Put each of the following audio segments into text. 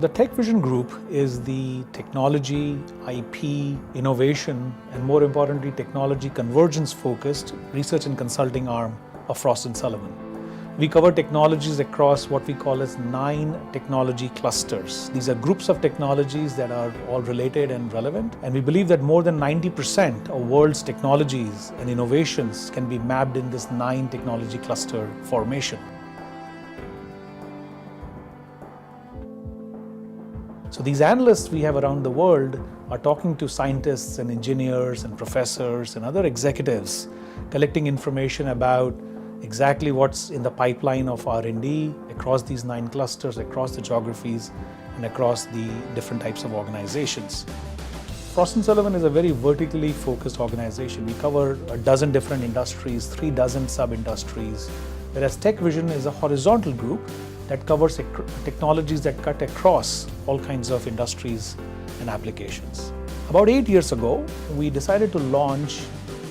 The Tech Vision Group is the technology, IP, innovation, and more importantly, technology convergence-focused research and consulting arm of Frost & Sullivan. We cover technologies across what we call as 9 technology clusters. These are groups of technologies that are all related and relevant, and we believe that more than 90% of world's technologies and innovations can be mapped in this 9 technology cluster formation. So these analysts we have around the world are talking to scientists and engineers and professors and other executives, collecting information about exactly what's in the pipeline of R&D across these 9 clusters, across the geographies, and across the different types of organizations. Frost & Sullivan is a very vertically focused organization. We cover a dozen different industries, 3 dozen sub-industries, whereas Tech Vision is a horizontal group that covers technologies that cut across all kinds of industries and applications. About 8 years ago, we decided to launch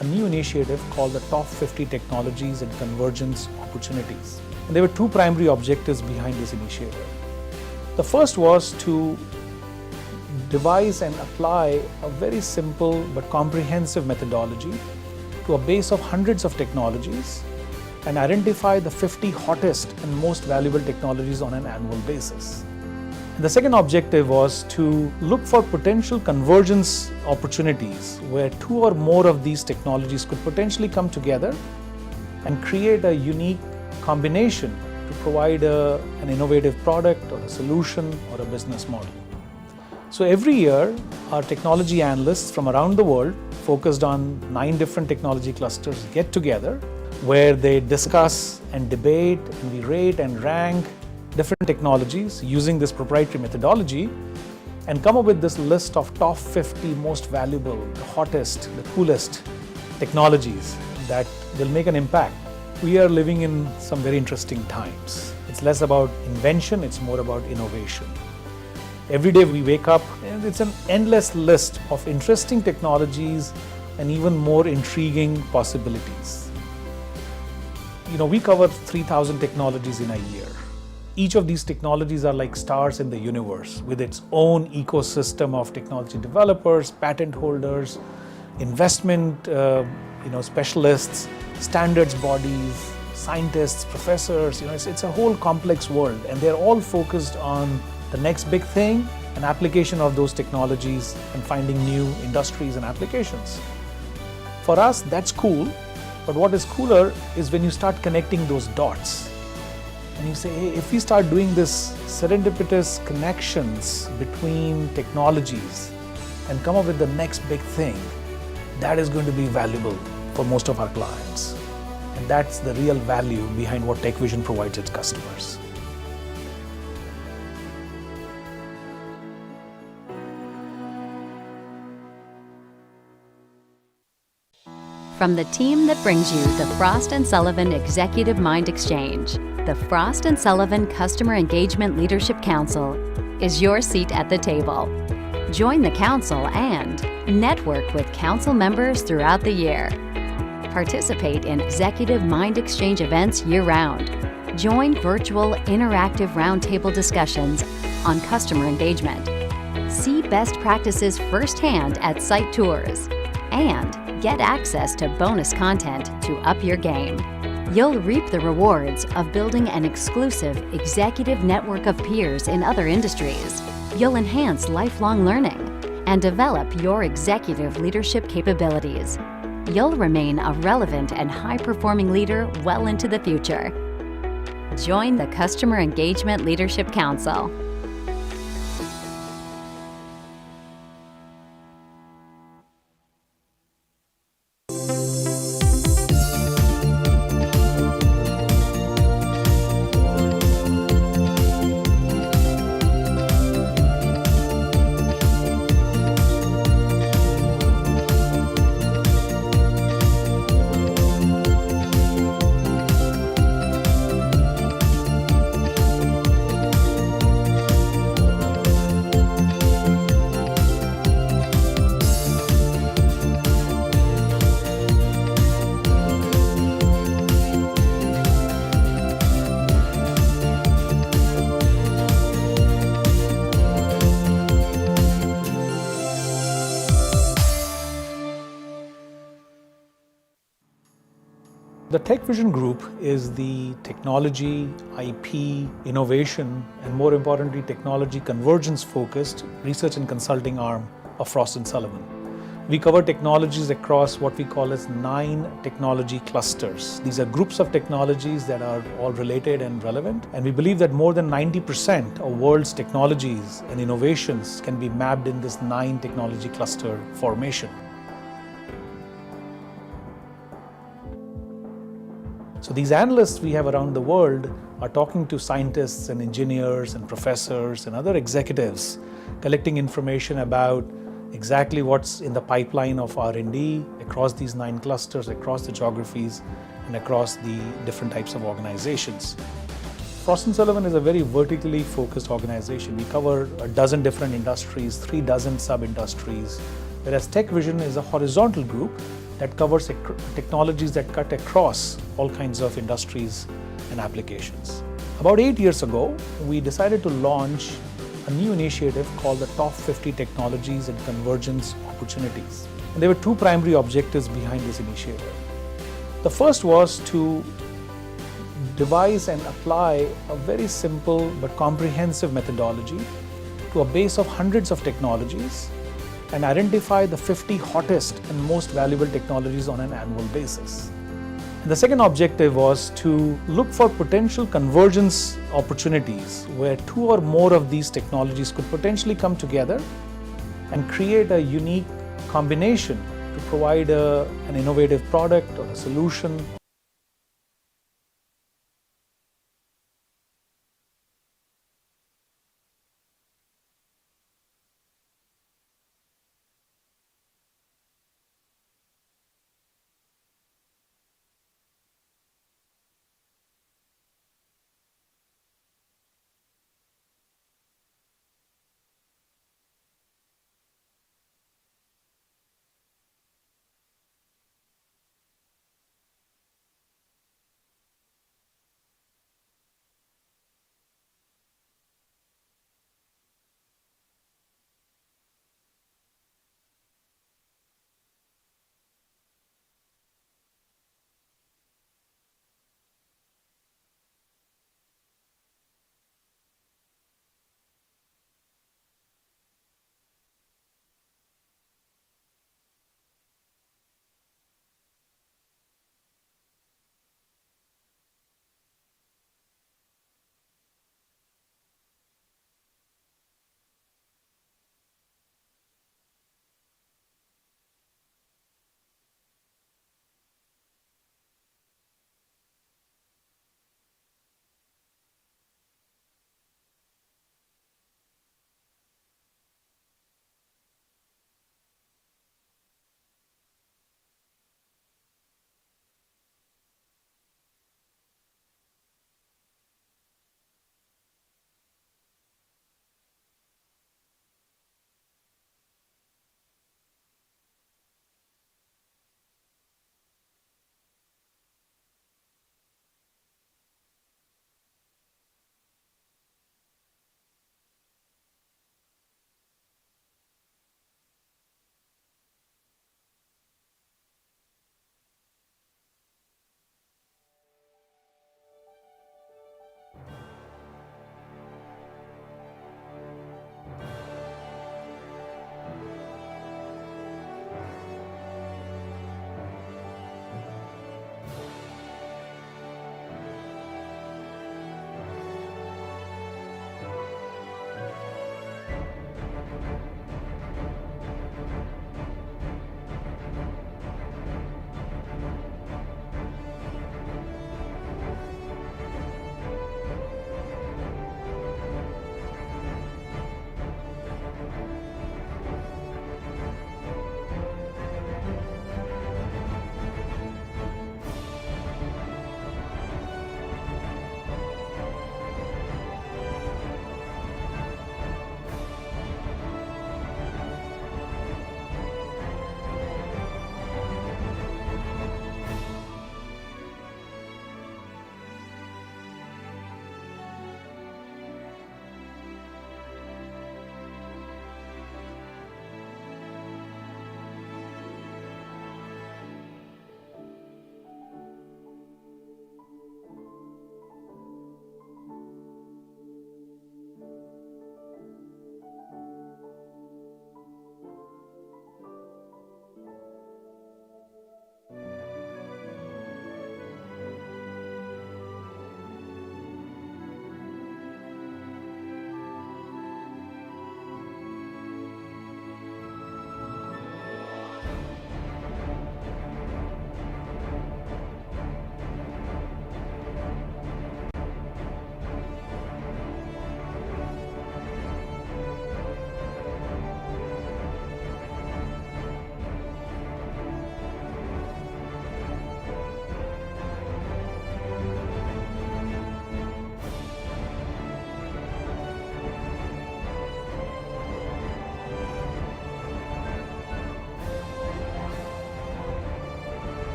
a new initiative called the Top 50 Technologies and Convergence Opportunities. And there were 2 primary objectives behind this initiative. The first was to devise and apply a very simple but comprehensive methodology to a base of hundreds of technologies and identify the 50 hottest and most valuable technologies on an annual basis. And the second objective was to look for potential convergence opportunities where 2 or more of these technologies could potentially come together and create a unique combination to provide an innovative product or a solution or a business model. So every year, our technology analysts from around the world, focused on 9 different technology clusters, get together where they discuss and debate and we rate and rank different technologies using this proprietary methodology and come up with this list of top 50 most valuable, the hottest, the coolest technologies that will make an impact. We are living in some very interesting times. It's less about invention, it's more about innovation. Every day we wake up and it's an endless list of interesting technologies and even more intriguing possibilities. We cover 3,000 technologies in a year. Each of these technologies are like stars in the universe with its own ecosystem of technology developers, patent holders, investment specialists, standards bodies, scientists, professors. It's a whole complex world, and they're all focused on the next big thing, an application of those technologies and finding new industries and applications. For us, that's cool. But what is cooler is when you start connecting those dots and you say, hey, if we start doing this serendipitous connections between technologies and come up with the next big thing, that is going to be valuable for most of our clients. And that's the real value behind what Tech Vision provides its customers. From the team that brings you the Frost & Sullivan Executive Mind Exchange, the Frost & Sullivan Customer Engagement Leadership Council is your seat at the table. Join the council and network with council members throughout the year. Participate in Executive Mind Exchange events year-round. Join virtual interactive roundtable discussions on customer engagement. See best practices firsthand at site tours. And get access to bonus content to up your game. You'll reap the rewards of building an exclusive executive network of peers in other industries. You'll enhance lifelong learning and develop your executive leadership capabilities. You'll remain a relevant and high-performing leader well into the future. Join the Customer Engagement Leadership Council. The Tech Vision Group is the technology, IP, innovation, and more importantly, technology convergence focused research and consulting arm of Frost & Sullivan. We cover technologies across what we call as 9 technology clusters. These are groups of technologies that are all related and relevant, and we believe that more than 90% of world's technologies and innovations can be mapped in this 9 technology cluster formation. So these analysts we have around the world are talking to scientists and engineers and professors and other executives, collecting information about exactly what's in the pipeline of R&D across these 9 clusters, across the geographies, and across the different types of organizations. Frost & Sullivan is a very vertically focused organization. We cover a dozen different industries, 3 dozen sub-industries, whereas Tech Vision is a horizontal group that covers technologies that cut across all kinds of industries and applications. About 8 years ago, we decided to launch a new initiative called the Top 50 Technologies and Convergence Opportunities. And there were 2 primary objectives behind this initiative. The first was to devise and apply a very simple but comprehensive methodology to a base of hundreds of technologies and identify the 50 hottest and most valuable technologies on an annual basis. And the second objective was to look for potential convergence opportunities where 2 or more of these technologies could potentially come together and create a unique combination to provide an innovative product or a solution.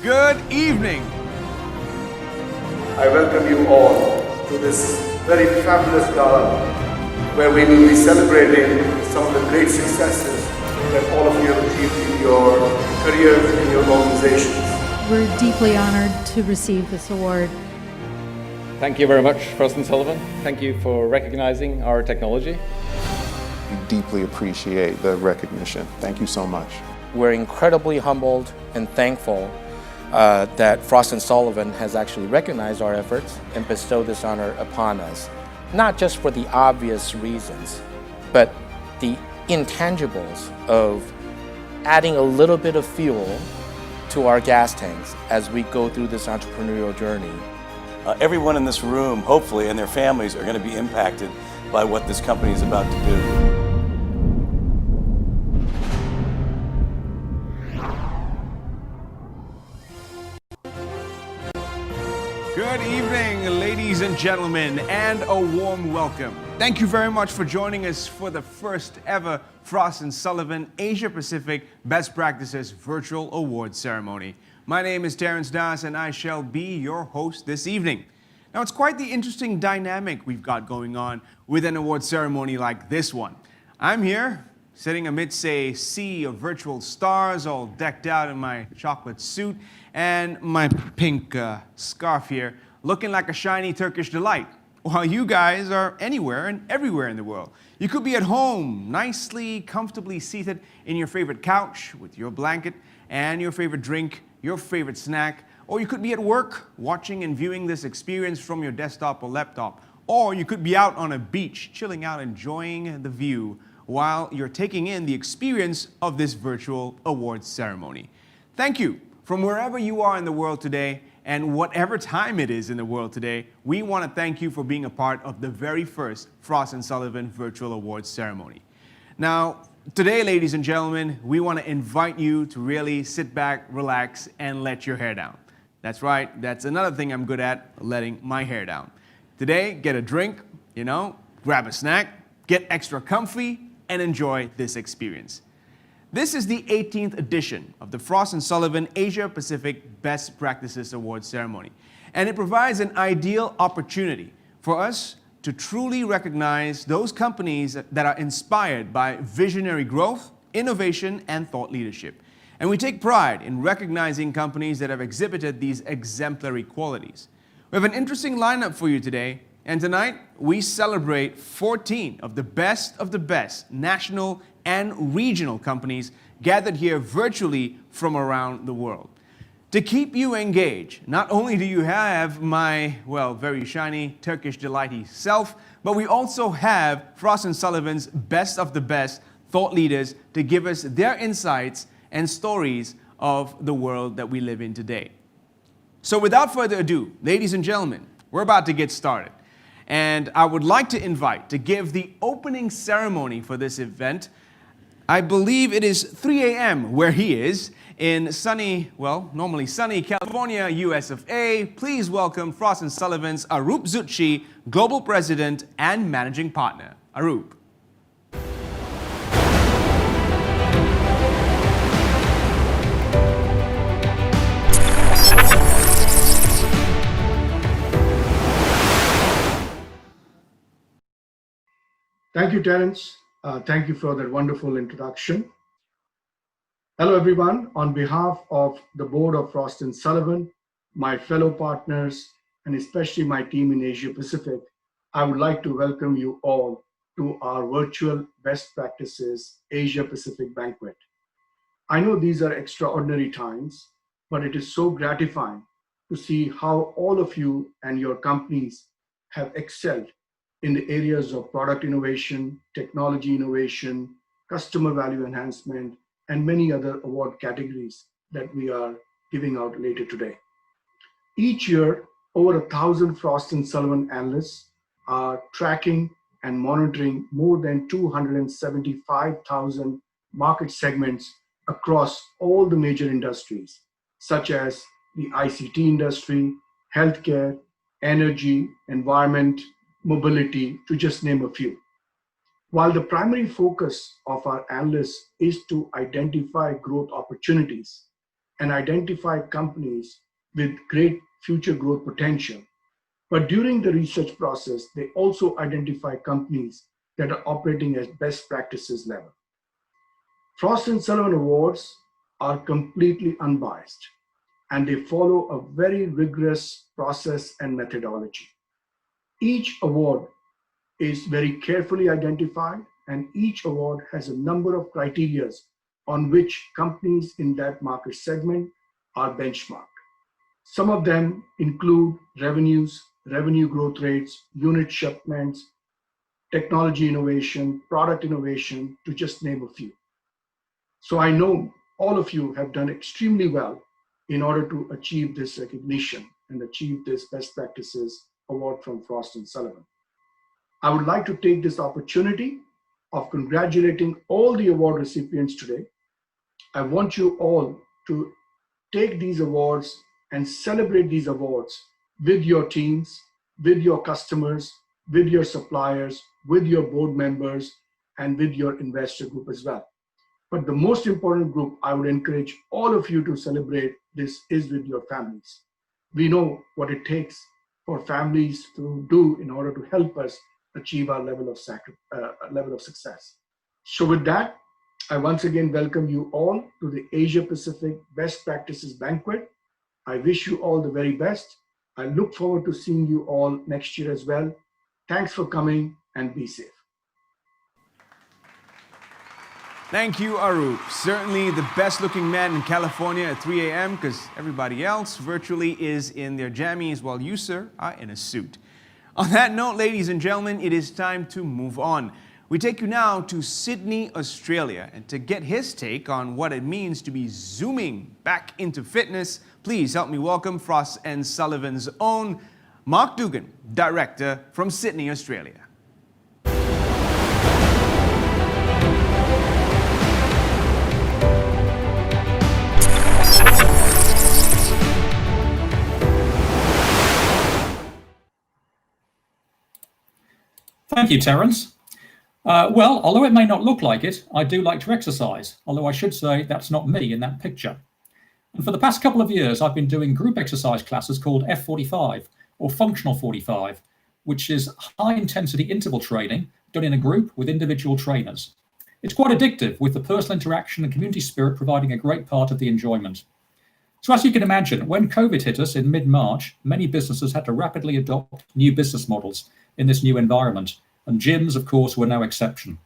Good evening. I welcome you all to this very fabulous gala where we will be celebrating some of the great successes that all of you have achieved in your careers, in your organizations. We're deeply honored to receive this award. Thank you very much, Frost & Sullivan. Thank you for recognizing our technology. We deeply appreciate the recognition. Thank you so much. We're incredibly humbled and thankful that Frost & Sullivan has actually recognized our efforts and bestowed this honor upon us, not just for the obvious reasons, but the intangibles of adding a little bit of fuel to our gas tanks as we go through this entrepreneurial journey. Everyone in this room, hopefully, and their families are going to be impacted by what this company is about to do. Good evening, ladies and gentlemen, and a warm welcome. Thank you very much for joining us for the first ever Frost & Sullivan Asia Pacific Best Practices Virtual Awards Ceremony. My name is Terrence Das and I shall be your host this evening. Now, it's quite the interesting dynamic we've got going on with an award ceremony like this one. I'm here sitting amidst a sea of virtual stars, all decked out in my chocolate suit and my pink scarf here, looking like a shiny Turkish delight, while you guys are anywhere and everywhere in the world. You could be at home, nicely, comfortably seated in your favorite couch with your blanket and your favorite drink, your favorite snack, or you could be at work watching and viewing this experience from your desktop or laptop, or you could be out on a beach, chilling out, enjoying the view while you're taking in the experience of this virtual awards ceremony. Thank you. From wherever you are in the world today, and whatever time it is in the world today, we want to thank you for being a part of the very first Frost & Sullivan Virtual Awards Ceremony. Now, today, ladies and gentlemen, we want to invite you to really sit back, relax, and let your hair down. That's right, that's another thing I'm good at, letting my hair down. Today, get a drink, grab a snack, get extra comfy, and enjoy this experience. This is the 18th edition of the Frost & Sullivan Asia Pacific Best Practices Awards Ceremony, and it provides an ideal opportunity for us to truly recognize those companies that are inspired by visionary growth, innovation, and thought leadership. And we take pride in recognizing companies that have exhibited these exemplary qualities. We have an interesting lineup for you today, and tonight we celebrate 14 of the best national and regional companies gathered here virtually from around the world. To keep you engaged, not only do you have my, very shiny Turkish delighty self, but we also have Frost & Sullivan's best of the best thought leaders to give us their insights and stories of the world that we live in today. So without further ado, ladies and gentlemen, we're about to get started. And I would like to invite to give the opening ceremony for this event. I believe it is 3 a.m. where he is in sunny, normally sunny California, US of A. Please welcome Frost & Sullivan's Arup Zutshi, Global President and Managing Partner. Arup. Thank you, Terence. Thank you for that wonderful introduction. Hello, everyone. On behalf of the board of Frost & Sullivan, my fellow partners, and especially my team in Asia Pacific, I would like to welcome you all to our virtual Best Practices Asia Pacific Banquet. I know these are extraordinary times, but it is so gratifying to see how all of you and your companies have excelled in the areas of product innovation, technology innovation, customer value enhancement, and many other award categories that we are giving out later today. Each year, over 1,000 Frost & Sullivan analysts are tracking and monitoring more than 275,000 market segments across all the major industries, such as the ICT industry, healthcare, energy, environment, mobility, to just name a few. While the primary focus of our analysts is to identify growth opportunities, and identify companies with great future growth potential. But during the research process, they also identify companies that are operating at best practices level. Frost & Sullivan Awards are completely unbiased, and they follow a very rigorous process and methodology. Each award is very carefully identified, and each award has a number of criteria on which companies in that market segment are benchmarked. Some of them include revenues, revenue growth rates, unit shipments, technology innovation, product innovation, to just name a few. So I know all of you have done extremely well in order to achieve this recognition and achieve this best practices award from Frost & Sullivan. I would like to take this opportunity of congratulating all the award recipients today. I want you all to take these awards and celebrate these awards with your teams, with your customers, with your suppliers, with your board members, and with your investor group as well. But the most important group I would encourage all of you to celebrate this is with your families. We know what it takes for families to do in order to help us achieve our level of success. So with that, I once again welcome you all to the Asia Pacific Best Practices Banquet. I wish you all the very best. I look forward to seeing you all next year as well. Thanks for coming and be safe. Thank you, Arup. Certainly the best looking man in California at 3 a.m. because everybody else virtually is in their jammies while you, sir, are in a suit. On that note, ladies and gentlemen, it is time to move on. We take you now to Sydney, Australia, and to get his take on what it means to be zooming back into fitness, please help me welcome Frost & Sullivan's own Mark Dugan, director from Sydney, Australia. Thank you, Terence. Well, although it may not look like it, I do like to exercise, although I should say that's not me in that picture. And for the past couple of years, I've been doing group exercise classes called F45 or Functional 45, which is high-intensity interval training done in a group with individual trainers. It's quite addictive, with the personal interaction and community spirit providing a great part of the enjoyment. So as you can imagine, when COVID hit us in mid-March, many businesses had to rapidly adopt new business models in this new environment, and gyms, of course, were no exception.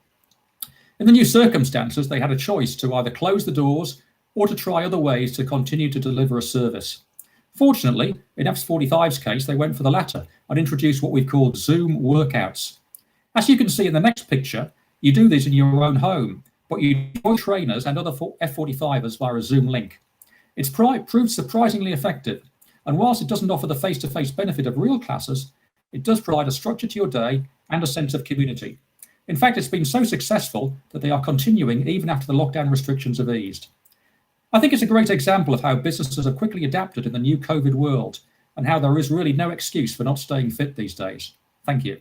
In the new circumstances, they had a choice to either close the doors or to try other ways to continue to deliver a service. Fortunately, in F45's case, they went for the latter and introduced what we've called Zoom workouts. As you can see in the next picture, you do these in your own home, but you join trainers and other F45ers via a Zoom link. It's proved surprisingly effective, and whilst it doesn't offer the face-to-face benefit of real classes, it does provide a structure to your day and a sense of community. In fact, it's been so successful that they are continuing even after the lockdown restrictions have eased. I think it's a great example of how businesses have quickly adapted in the new COVID world and how there is really no excuse for not staying fit these days. Thank you.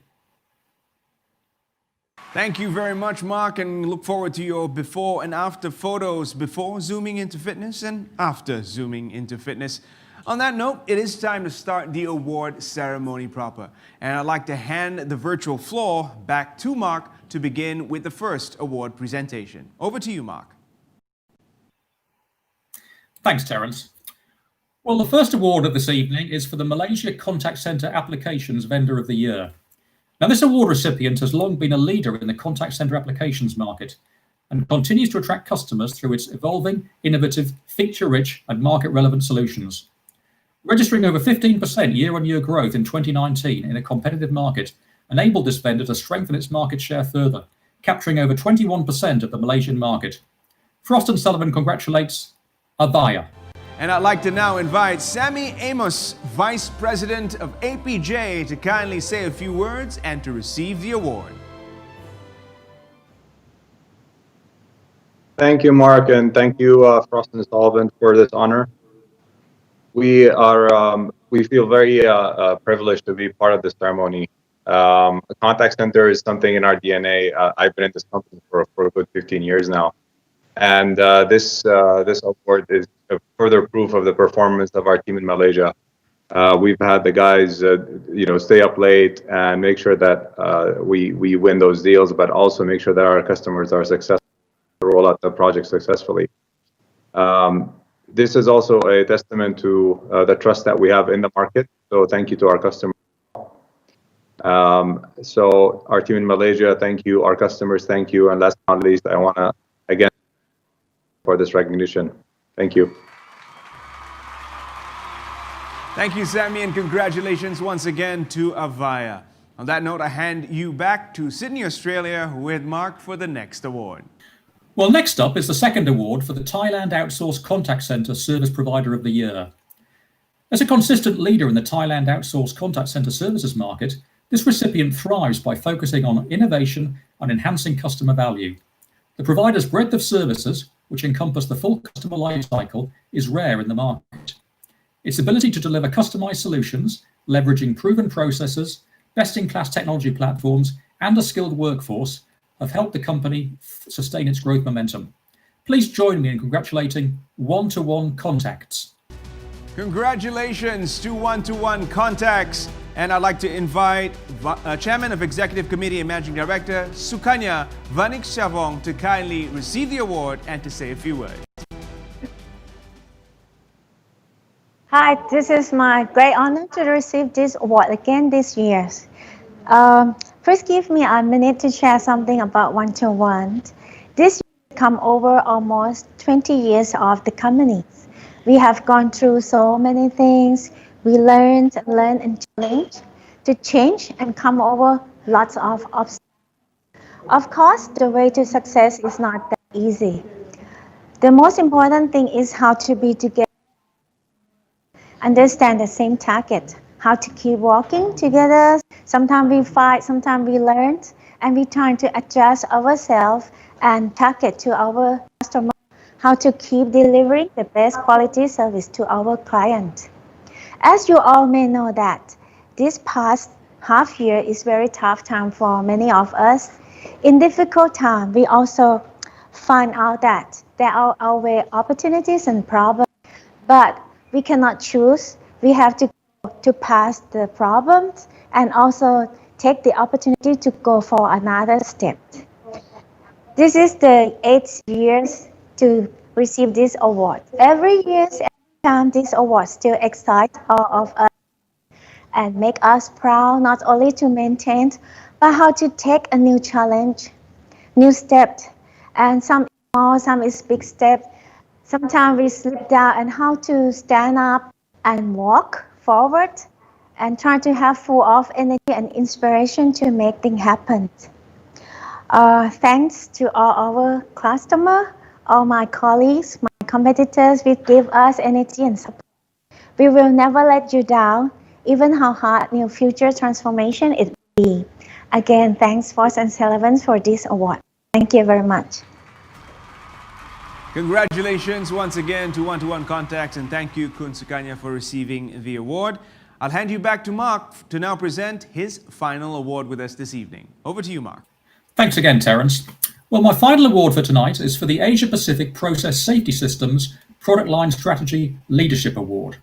Thank you very much, Mark, and look forward to your before and after photos before zooming into fitness and after zooming into fitness. On that note, it is time to start the award ceremony proper. And I'd like to hand the virtual floor back to Mark to begin with the first award presentation. Over to you, Mark. Thanks, Terence. Well, the first award of this evening is for the Malaysia Contact Center Applications Vendor of the Year. Now, this award recipient has long been a leader in the contact center applications market and continues to attract customers through its evolving, innovative, feature-rich and market-relevant solutions. Registering over 15% year-on-year growth in 2019 in a competitive market enabled this vendor to strengthen its market share further, capturing over 21% of the Malaysian market. Frost & Sullivan congratulates Avaya. And I'd like to now invite Sammy Amos, Vice President of APJ, to kindly say a few words and to receive the award. Thank you, Mark, and thank you, Frost & Sullivan, for this honor. We feel very privileged to be part of this ceremony. A contact center is something in our DNA. I've been in this company for a good 15 years now. And this award is a further proof of the performance of our team in Malaysia. We've had the guys, stay up late and make sure that we win those deals, but also make sure that our customers are successful, roll out the project successfully. This is also a testament to the trust that we have in the market. So thank you to our customers. So our team in Malaysia, thank you. Our customers, thank you. And last but not least, I want to again for this recognition. Thank you. Thank you, Sammy, and congratulations once again to Avaya. On that note, I hand you back to Sydney, Australia, with Mark for the next award. Well, next up is the second award for the Thailand Outsourced Contact Center Service Provider of the Year. As a consistent leader in the Thailand outsourced contact center services market, this recipient thrives by focusing on innovation and enhancing customer value. The provider's breadth of services, which encompass the full customer lifecycle, is rare in the market. Its ability to deliver customized solutions, leveraging proven processes, best-in-class technology platforms, and a skilled workforce have helped the company sustain its growth momentum. Please join me in congratulating One-to-One Contacts. Congratulations to One-to-One Contacts. And I'd like to invite Chairman of Executive Committee and Managing Director, Sukanya Vanik-Chavong, to kindly receive the award and to say a few words. Hi, this is my great honor to receive this award again this year. First, give me a minute to share something about One-to-One. This year come over almost 20 years of the company. We have gone through so many things. We learned and challenge to change and come over lots of obstacles. Of course, the way to success is not that easy. The most important thing is how to be together, understand the same target, how to keep walking together. Sometimes we fight, sometimes we learn, and we try to adjust ourselves and target to our customer, how to keep delivering the best quality service to our client. As you all may know that this past half year is very tough time for many of us. In difficult time, we also find out that there are always opportunities and problems, but we cannot choose. We have to pass the problems and also take the opportunity to go for another step. This is the 8th year to receive this award. Every year, time this award still excites all of us and make us proud not only to maintain, but how to take a new challenge, new step, and some small, some is big step. Sometimes we slip down and how to stand up and walk forward and try to have full of energy and inspiration to make things happen. Thanks to all our customers, all my colleagues, my competitors will give us energy and support. We will never let you down, even how hard new future transformation it will be. Again, thanks Frost & Sullivan for this award. Thank you very much. Congratulations once again to One-to-One Contacts, and thank you, Kun Sukanya, for receiving the award. I'll hand you back to Mark to now present his final award with us this evening. Over to you, Mark. Thanks again, Terence. Well, my final award for tonight is for the Asia Pacific Process Safety Systems Product Line Strategy Leadership Award.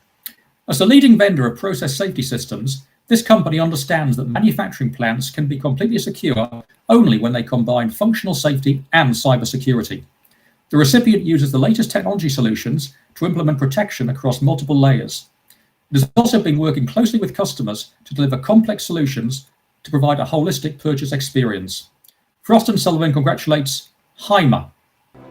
As the leading vendor of process safety systems, this company understands that manufacturing plants can be completely secure only when they combine functional safety and cybersecurity. The recipient uses the latest technology solutions to implement protection across multiple layers. It has also been working closely with customers to deliver complex solutions to provide a holistic purchase experience. Frost & Sullivan congratulates Haima.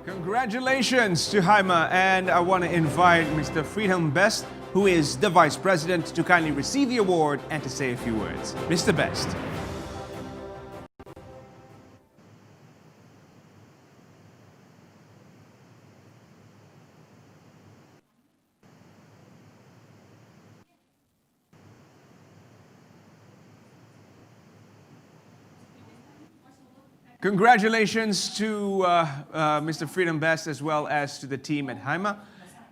Congratulations to Haima, and I want to invite Mr. Freedom Best, who is the Vice President, to kindly receive the award and to say a few words. Mr. Best. Congratulations to Mr. Freedom Best as well as to the team at Haima.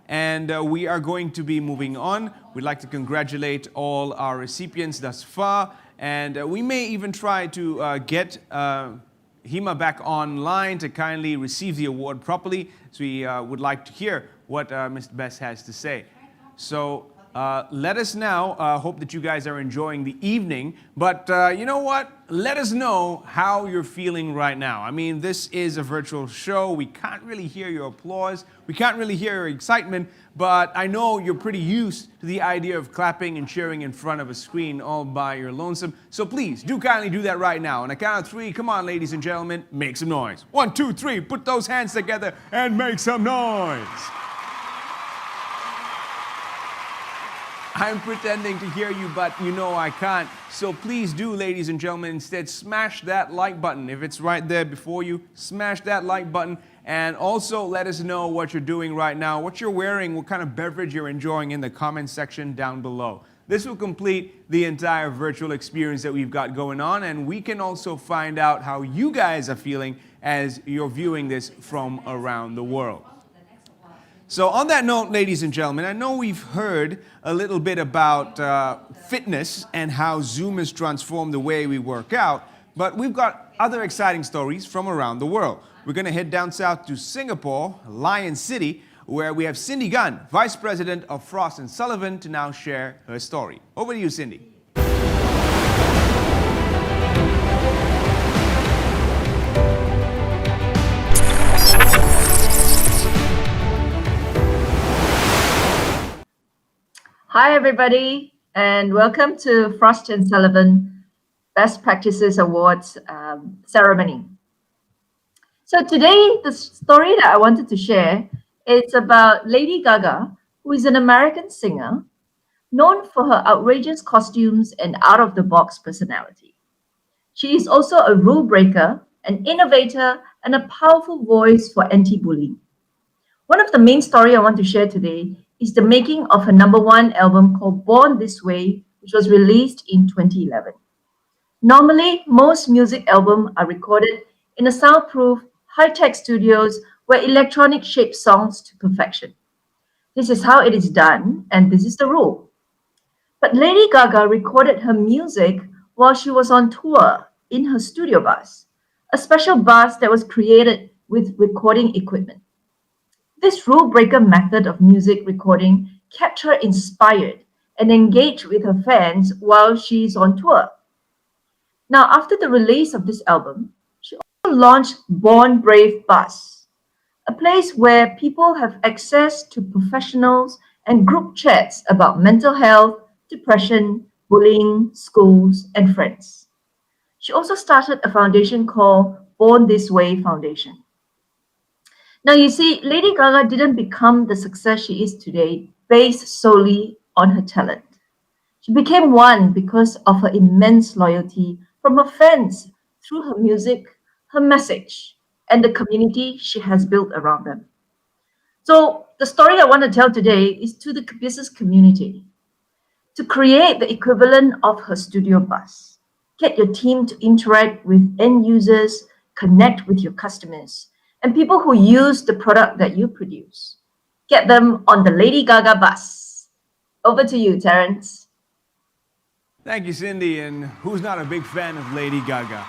And we are going to be moving on. We'd like to congratulate all our recipients thus far. And we may even try to get Hema back online to kindly receive the award properly. So we would like to hear what Mr. Best has to say. So let us now, hope that you guys are enjoying the evening, but you know what? Let us know how you're feeling right now. I mean, this is a virtual show. We can't really hear your applause. We can't really hear your excitement, but I know you're pretty used to the idea of clapping and cheering in front of a screen all by your lonesome. So please, do kindly do that right now. On a count of 3, come on, ladies and gentlemen, make some noise. 1, 2, 3, put those hands together and make some noise. I'm pretending to hear you, but you know I can't. So please do, ladies and gentlemen, instead smash that like button. If it's right there before you, smash that like button. And also let us know what you're doing right now, what you're wearing, what kind of beverage you're enjoying in the comment section down below. This will complete the entire virtual experience that we've got going on, and we can also find out how you guys are feeling as you're viewing this from around the world. So on that note, ladies and gentlemen, I know we've heard a little bit about fitness and how Zoom has transformed the way we work out, but we've got other exciting stories from around the world. We're going to head down south to Singapore, Lion City, where we have Cindy Gunn, Vice President of Frost & Sullivan, to now share her story. Over to you, Cindy. Hi, everybody, and welcome to Frost & Sullivan Best Practices Awards ceremony. So today, the story that I wanted to share is about Lady Gaga, who is an American singer known for her outrageous costumes and out-of-the-box personality. She is also a rule breaker, an innovator, and a powerful voice for anti-bullying. One of the main stories I want to share today is the making of her #1 album called Born This Way, which was released in 2011. Normally, most music albums are recorded in a soundproof, high-tech studios where electronic shapes songs to perfection. This is how it is done, and this is the rule. But Lady Gaga recorded her music while she was on tour in her studio bus, a special bus that was created with recording equipment. This rule-breaker method of music recording kept her inspired and engaged with her fans while she's on tour. Now, after the release of this album, she also launched Born Brave Bus, a place where people have access to professionals and group chats about mental health, depression, bullying, schools, and friends. She also started a foundation called Born This Way Foundation. Now, you see, Lady Gaga didn't become the success she is today based solely on her talent. She became one because of her immense loyalty from her fans through her music, her message, and the community she has built around them. So the story I want to tell today is to the business community. To create the equivalent of her studio bus, get your team to interact with end users, connect with your customers, and people who use the product that you produce. Get them on the Lady Gaga bus. Over to you, Terrence. Thank you, Cindy. And who's not a big fan of Lady Gaga?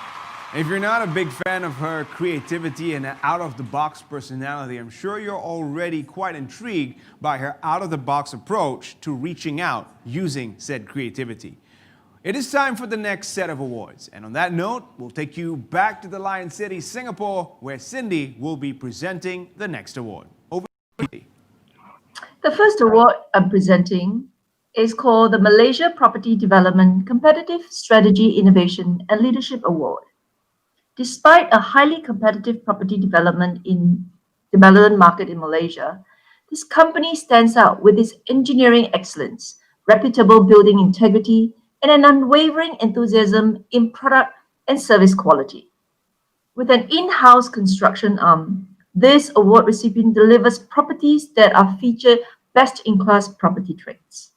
If you're not a big fan of her creativity and out-of-the-box personality, I'm sure you're already quite intrigued by her out-of-the-box approach to reaching out using said creativity. It is time for the next set of awards. And on that note, we'll take you back to the Lion City, Singapore, where Cindy will be presenting the next award. Over to you, Cindy. The first award I'm presenting is called the Malaysia Property Development Competitive Strategy Innovation and Leadership Award. Despite a highly competitive property development market in Malaysia, this company stands out with its engineering excellence, reputable building integrity, and an unwavering enthusiasm in product and service quality. With an in-house construction arm, this award recipient delivers properties that are featured best-in-class property trades.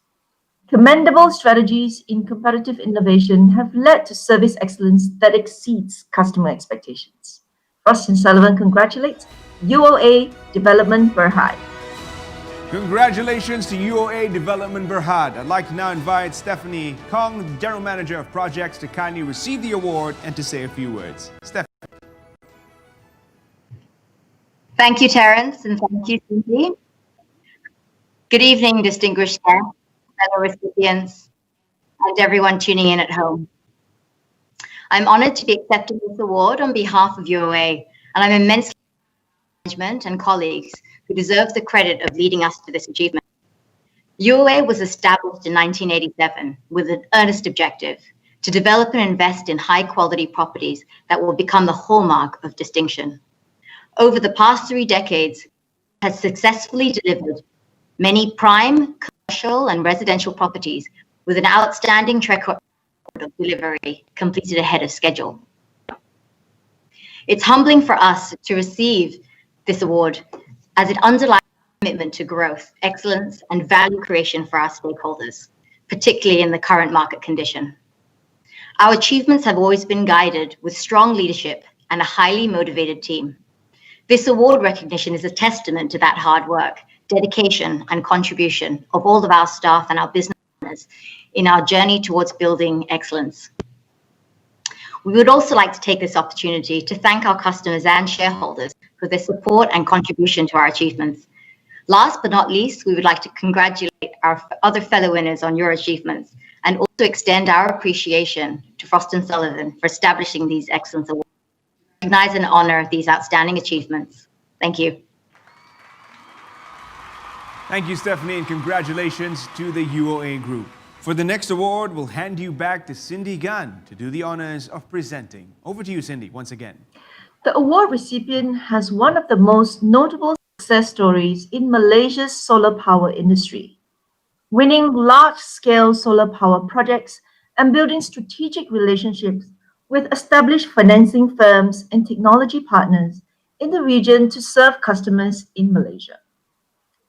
Commendable strategies in competitive innovation have led to service excellence that exceeds customer expectations. Frost & Sullivan congratulates UOA Development Berhad. Congratulations to UOA Development Berhad. I'd like to now invite Stephanie Kong, the General Manager of Projects, to kindly receive the award and to say a few words. Stephanie. Thank you, Terence, and thank you, Cindy. Good evening, distinguished guests, fellow recipients, and everyone tuning in at home. I'm honored to be accepting this award on behalf of UOA, and I'm immensely management and colleagues who deserve the credit of leading us to this achievement. UOA was established in 1987 with an earnest objective to develop and invest in high-quality properties that will become the hallmark of distinction. Over the past 3 decades, it has successfully delivered many prime, commercial, and residential properties with an outstanding track record of delivery completed ahead of schedule. It's humbling for us to receive this award as it underlines our commitment to growth, excellence, and value creation for our stakeholders, particularly in the current market condition. Our achievements have always been guided with strong leadership and a highly motivated team. This award recognition is a testament to that hard work, dedication, and contribution of all of our staff and our business partners in our journey towards building excellence. We would also like to take this opportunity to thank our customers and shareholders for their support and contribution to our achievements. Last but not least, we would like to congratulate our other fellow winners on your achievements and also extend our appreciation to Frost & Sullivan for establishing these excellence awards. Recognize and honor these outstanding achievements. Thank you. Thank you, Stephanie, and congratulations to the UOA Group. For the next award, we'll hand you back to Cindy Gunn to do the honors of presenting. Over to you, Cindy, once again. The award recipient has one of the most notable success stories in Malaysia's solar power industry, winning large-scale solar power projects and building strategic relationships with established financing firms and technology partners in the region to serve customers in Malaysia.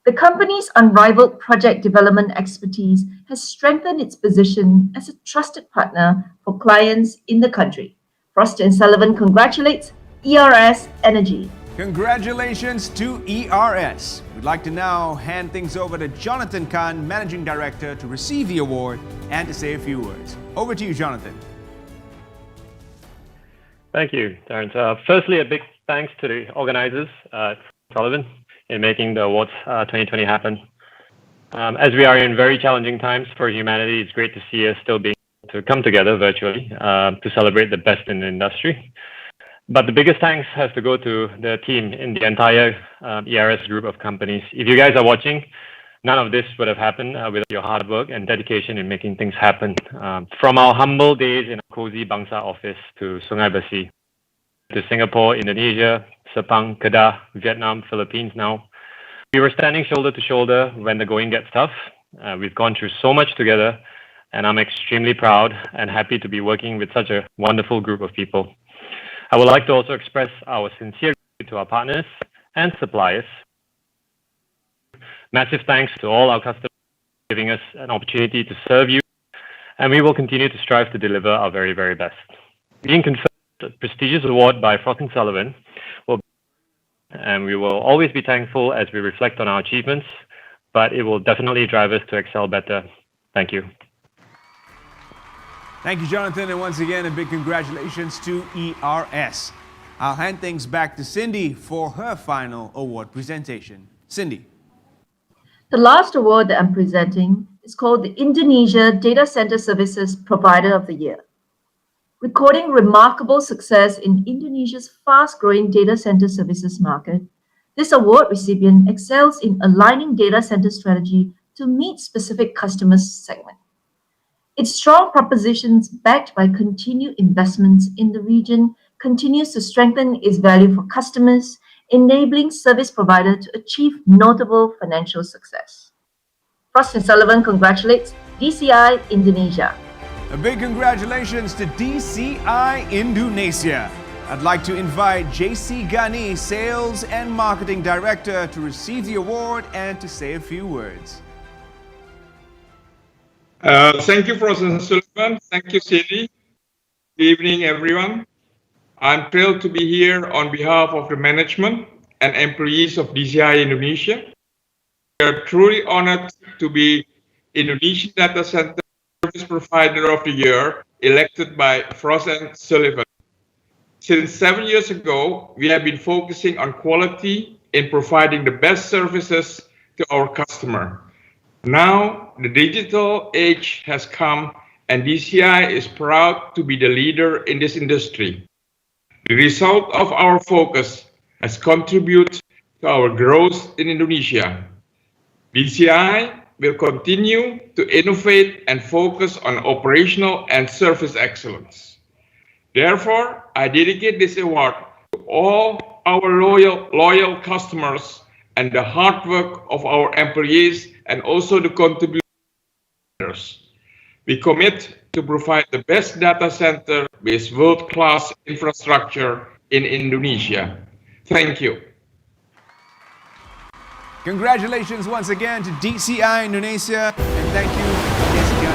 The company's unrivaled project development expertise has strengthened its position as a trusted partner for clients in the country. Frost & Sullivan congratulates ERS Energy. Congratulations to ERS. We'd like to now hand things over to Jonathan Khan, Managing Director, to receive the award and to say a few words. Over to you, Jonathan. Thank you, Terence. Firstly, a big thanks to the organizers, Sullivan, in making the awards 2020 happen. As we are in very challenging times for humanity, it's great to see us still being able to come together virtually to celebrate the best in the industry. But the biggest thanks has to go to the team in the entire ERS group of companies. If you guys are watching, none of this would have happened without your hard work and dedication in making things happen. From our humble days in a cozy Bangsa office to Sungai Besi, to Singapore, Indonesia, Sepang, Kedah, Vietnam, Philippines now. We were standing shoulder to shoulder when the going gets tough. We've gone through so much together, and I'm extremely proud and happy to be working with such a wonderful group of people. I would like to also express our sincere gratitude to our partners and suppliers. Massive thanks to all our customers for giving us an opportunity to serve you, and we will continue to strive to deliver our very, very best. Being conferred a prestigious award by Frost & Sullivan and we will always be thankful as we reflect on our achievements, but it will definitely drive us to excel better. Thank you. Thank you, Jonathan, and once again, a big congratulations to ERS. I'll hand things back to Cindy for her final award presentation. Cindy. The last award that I'm presenting is called the Indonesia Data Center Services Provider of the Year. Recording remarkable success in Indonesia's fast-growing data center services market, this award recipient excels in aligning data center strategy to meet specific customer segments. Its strong propositions, backed by continued investments in the region, continues to strengthen its value for customers, enabling service provider to achieve notable financial success. Frost & Sullivan congratulates DCI Indonesia. A big congratulations to DCI Indonesia. I'd like to invite JC Ghani, Sales and Marketing Director, to receive the award and to say a few words. Thank you, Frost & Sullivan. Thank you, Cindy. Good evening, everyone. I'm thrilled to be here on behalf of the management and employees of DCI Indonesia. We are truly honored to be Indonesian Data Center Service Provider of the Year, elected by Frost & Sullivan. Since 7 years ago, we have been focusing on quality, in providing the best services to our customer. Now, the digital age has come, and DCI is proud to be the leader in this industry. The result of our focus has contributed to our growth in Indonesia. DCI will continue to innovate and focus on operational and service excellence. Therefore, I dedicate this award to all our loyal customers and the hard work of our employees and also the contributors. We commit to provide the best data center with world-class infrastructure in Indonesia. Thank you. Congratulations once again to DCI Indonesia, and thank you, Jessica.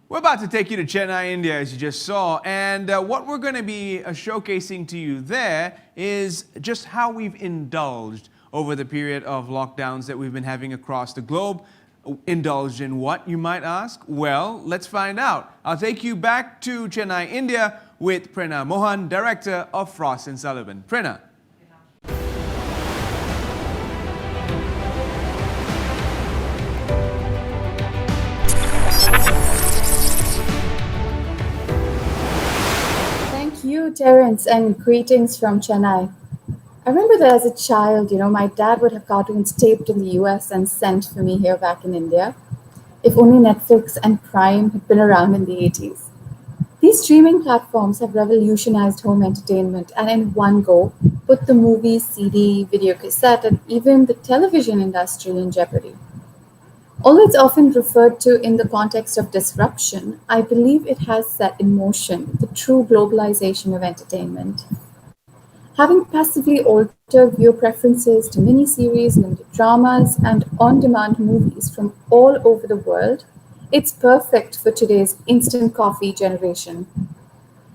We're about to take you to Chennai, India, as you just saw, and what we're going to be showcasing to you there is just how we've indulged over the period of lockdowns that we've been having across the globe. Indulged in what, you might ask? Well, let's find out. I'll take you back to Chennai, India with Prerna Mohan, Director of Frost & Sullivan. Prerna. Thank you, Terence, and greetings from Chennai. I remember that as a child, my dad would have cartoons taped in the US and sent for me here back in India. If only Netflix and Prime had been around in the 80s. These streaming platforms have revolutionized home entertainment and in one go put the movie, CD, video cassette, and even the television industry in jeopardy. Although it's often referred to in the context of disruption, I believe it has set in motion the true globalization of entertainment. Having passively altered viewer preferences to miniseries, limited dramas, and on-demand movies from all over the world, it's perfect for today's instant coffee generation.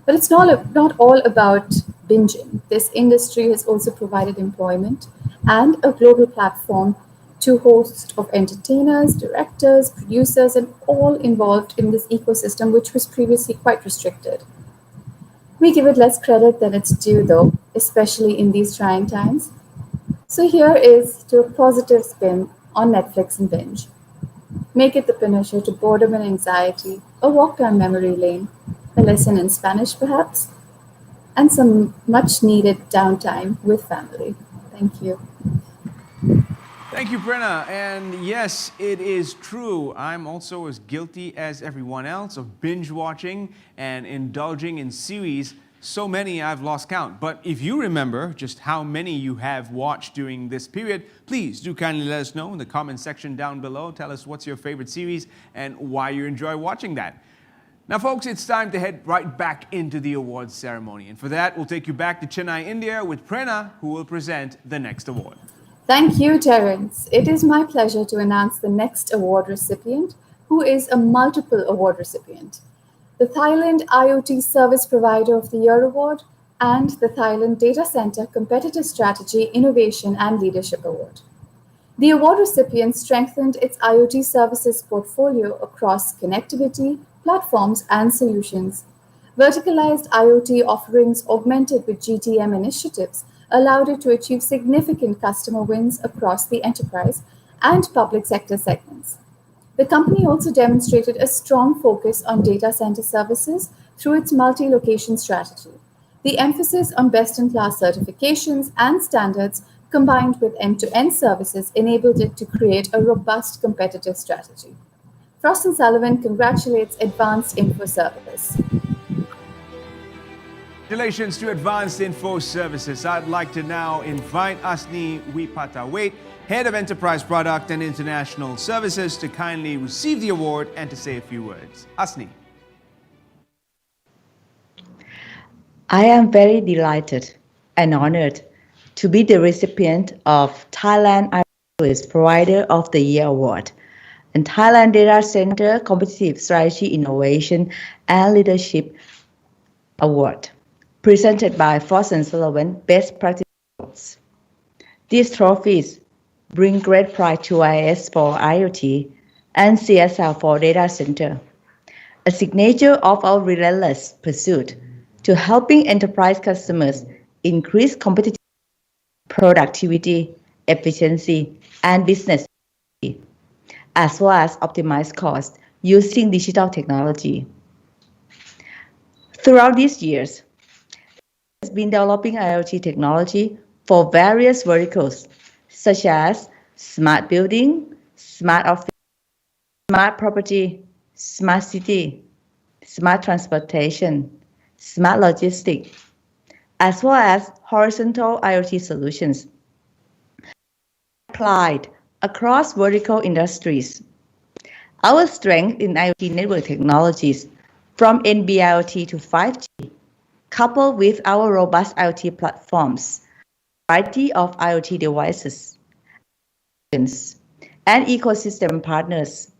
But it's not all about binging. This industry has also provided employment and a global platform to a host of entertainers, directors, producers, and all involved in this ecosystem, which was previously quite restricted. We give it less credit than it's due, though, especially in these trying times. So here is to a positive spin on Netflix and binge. Make it the finisher to boredom and anxiety, a walk down memory lane, a lesson in Spanish perhaps, and some much needed downtime with family. Thank you. Thank you, Prerna. And yes, it is true. I'm also as guilty as everyone else of binge watching and indulging in series. So many I've lost count. But if you remember just how many you have watched during this period, please do kindly let us know in the comment section down below. Tell us what's your favorite series and why you enjoy watching that. Now, folks, it's time to head right back into the awards ceremony. And for that, we'll take you back to Chennai, India with Prerna, who will present the next award. Thank you, Terence. It is my pleasure to announce the next award recipient, who is a multiple award recipient. The Thailand IoT Service Provider of the Year Award and the Thailand Data Center Competitive Strategy, Innovation and Leadership Award. The award recipient strengthened its IoT services portfolio across connectivity, platforms, and solutions. Verticalized IoT offerings augmented with GTM initiatives allowed it to achieve significant customer wins across the enterprise and public sector segments. The company also demonstrated a strong focus on data center services through its multi-location strategy. The emphasis on best-in-class certifications and standards combined with end-to-end services enabled it to create a robust competitive strategy. Frost & Sullivan congratulates Advanced Info Service. Congratulations to Advanced Info Services. I'd like to now invite Asni Wipatawait, Head of Enterprise Product and International Services, to kindly receive the award and to say a few words. Asni. I am very delighted and honored to be the recipient of Thailand IoT Service Provider of the Year Award and Thailand Data Center Competitive Strategy Innovation and Leadership Award, presented by Frost & Sullivan Best Practices. These trophies bring great pride to IIS for IoT and CSR for data center, a signature of our relentless pursuit to helping enterprise customers increase competitive productivity, efficiency, and business, as well as optimize costs using digital technology. Throughout these years, has been developing IoT technology for various verticals, such as smart building, smart office, smart property, smart city, smart transportation, smart logistics, as well as horizontal IoT solutions applied across vertical industries. Our strength in IoT network technologies, from NB-IoT to 5G, coupled with our robust IoT platforms, variety of IoT devices, and ecosystem partners,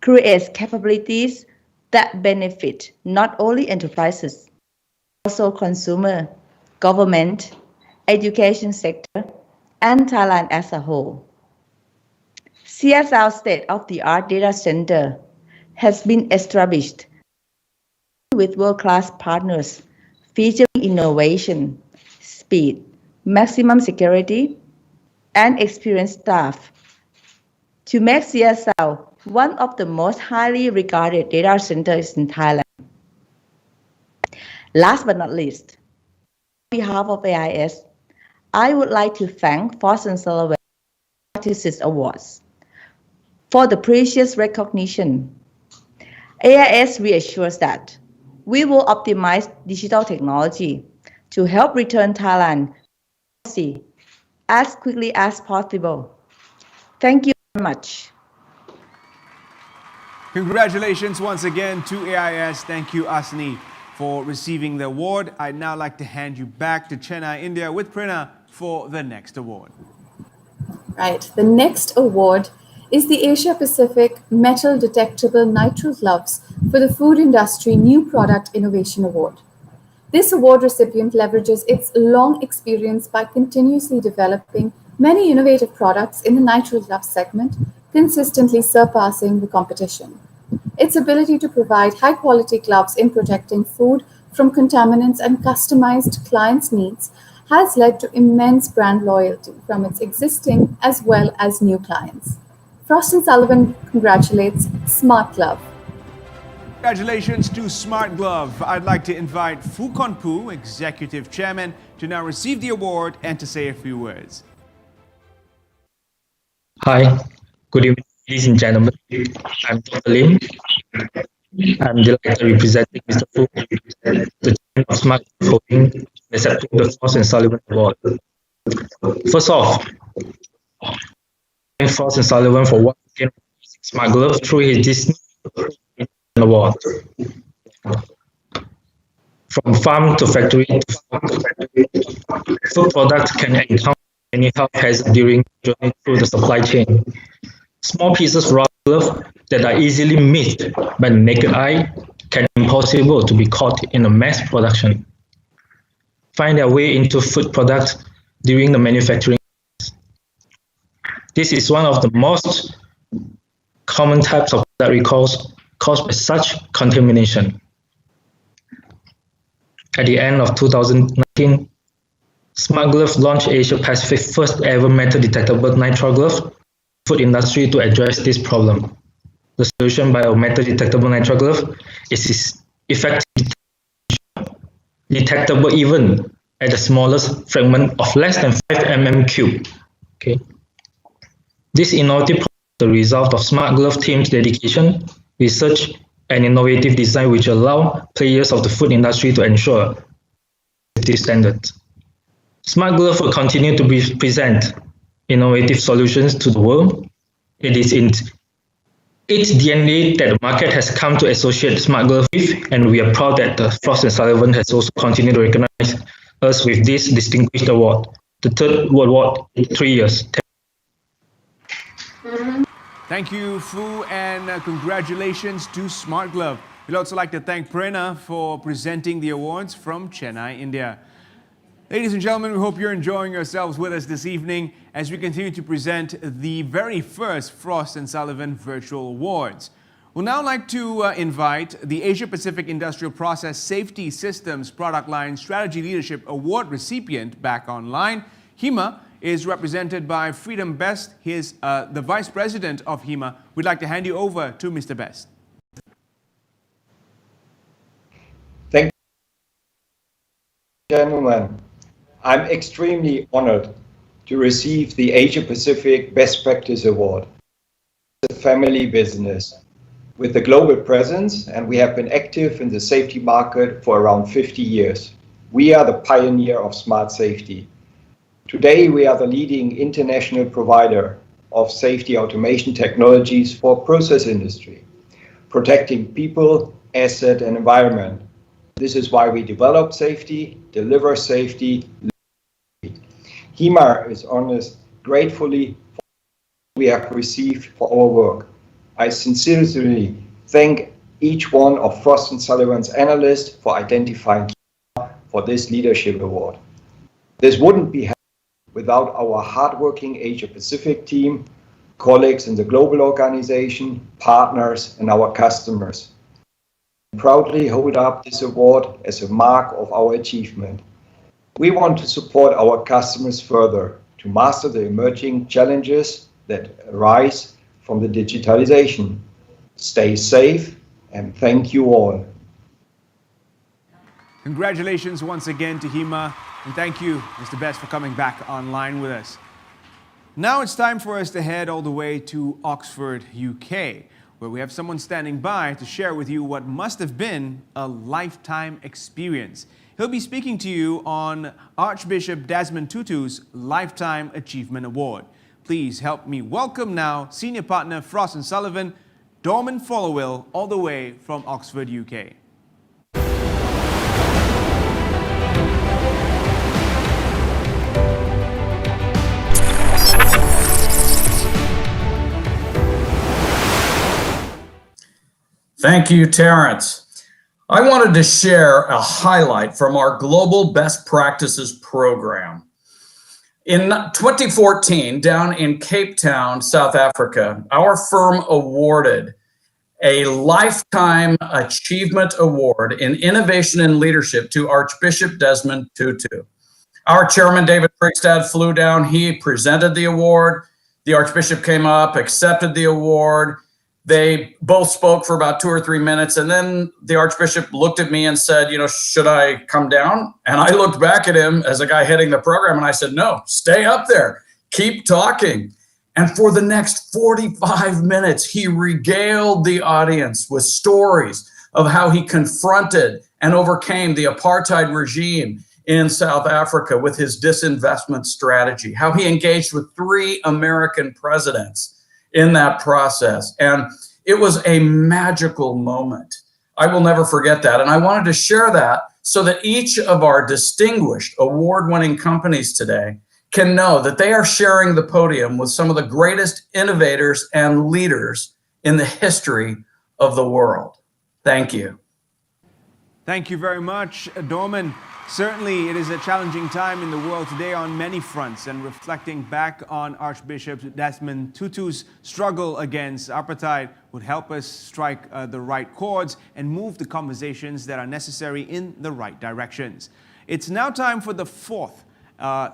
creates capabilities that benefit not only enterprises, but also consumer, government, education sector, and Thailand as a whole. CSL state-of-the-art data center has been established with world-class partners featuring innovation, speed, maximum security, and experienced staff to make CSL one of the most highly regarded data centers in Thailand. Last but not least, on behalf of AIS, I would like to thank Frost & Sullivan Practices Awards for the precious recognition. AIS reassures that we will optimize digital technology to help return Thailand as quickly as possible. Thank you very much. Congratulations once again to AIS. Thank you, Asni, for receiving the award. I'd now like to hand you back to Chennai, India with Prina for the next award. Right, the next award is the Asia Pacific Metal Detectable Nitrile Gloves for the Food Industry New Product Innovation Award. This award recipient leverages its long experience by continuously developing many innovative products in the nitrile glove segment, consistently surpassing the competition. Its ability to provide high-quality gloves in protecting food from contaminants and customized clients' needs has led to immense brand loyalty from its existing as well as new clients. Frost & Sullivan congratulates Smart Glove. Congratulations to Smart Glove. I'd like to invite Phu Konpu, Executive Chairman, to now receive the award and to say a few words. Hi, good evening, ladies and gentlemen. I'm Dr. Lim. I'm delighted representing Mr. Phu, the Chairman of Smart Glove Holding, accepting the Frost & Sullivan Award. First off, thank Frost & Sullivan for once again Smart Glove through his Disney Award. From farm to factory to farm to factory, food products can encounter many health hazards during the journey through the supply chain. Small pieces of rubber glove that are easily missed by the naked eye can be impossible to be caught in a mass production. Find their way into food products during the manufacturing. This is one of the most common types of product recalls caused by such contamination. At the end of 2019, Smart Glove launched Asia Pacific's first ever metal detectable nitrile glove food industry to address this problem. The solution by a metal detectable nitrile glove is effective, detectable even at the smallest fragment of less than 5 mm cube. Okay. This innovative product is the result of Smart Glove team's dedication, research, and innovative design which allow players of the food industry to ensure safety standards. Smart Glove will continue to present innovative solutions to the world. It is in its DNA that the market has come to associate Smart Glove with, and we are proud that the Frost & Sullivan has also continued to recognize us with this distinguished award, the third award in 3 years. Thank you, Phu, and congratulations to Smart Glove. We'd also like to thank Prerna for presenting the awards from Chennai, India. Ladies and gentlemen, we hope you're enjoying yourselves with us this evening as we continue to present the very first Frost & Sullivan Virtual Awards. We'll now like to invite the Asia Pacific Industrial Process Safety Systems Product Line Strategy Leadership Award recipient back online. HEMA is represented by Freedom Best. He is the Vice President of HEMA. We'd like to hand you over to Mr. Best. Thank you, gentlemen. I'm extremely honored to receive the Asia Pacific Best Practice Award. It's a family business with a global presence, and we have been active in the safety market for around 50 years. We are the pioneer of smart safety. Today, we are the leading international provider of safety automation technologies for process industry, protecting people, asset, and environment. This is why we develop safety, deliver safety. HEMA is honest, gratefully we have received for our work. I sincerely thank each one of Frost & Sullivan's analysts for identifying HEMA for this leadership award. This wouldn't be happening without our hardworking Asia Pacific team, colleagues in the global organization, partners, and our customers. I proudly hold up this award as a mark of our achievement. We want to support our customers further to master the emerging challenges that arise from the digitalization. Stay safe, and thank you all. Congratulations once again to HEMA, and thank you, Mr. Best, for coming back online with us. Now it's time for us to head all the way to Oxford, UK, where we have someone standing by to share with you what must have been a lifetime experience. He'll be speaking to you on Archbishop Desmond Tutu's Lifetime Achievement Award. Please help me welcome now Senior Partner Frost & Sullivan, Dorman Followill, all the way from Oxford, UK. Thank you, Terrence. I wanted to share a highlight from our Global Best Practices program. In 2014, down in Cape Town, South Africa, our firm awarded a Lifetime Achievement Award in Innovation and Leadership to Archbishop Desmond Tutu. Our chairman, David Prickstad, flew down. He presented the award. The Archbishop came up, accepted the award. They both spoke for about 2 or 3 minutes, and then the Archbishop looked at me and said, should I come down? And I looked back at him as a guy heading the program, and I said, no, stay up there, keep talking. And for the next 45 minutes, he regaled the audience with stories of how he confronted and overcame the apartheid regime in South Africa with his disinvestment strategy, how he engaged with 3 American presidents in that process. And it was a magical moment. I will never forget that. And I wanted to share that so that each of our distinguished award-winning companies today can know that they are sharing the podium with some of the greatest innovators and leaders in the history of the world. Thank you. Thank you very much, Dorman. Certainly, it is a challenging time in the world today on many fronts, and reflecting back on Archbishop Desmond Tutu's struggle against apartheid would help us strike the right chords and move the conversations that are necessary in the right directions. It's now time for the 4th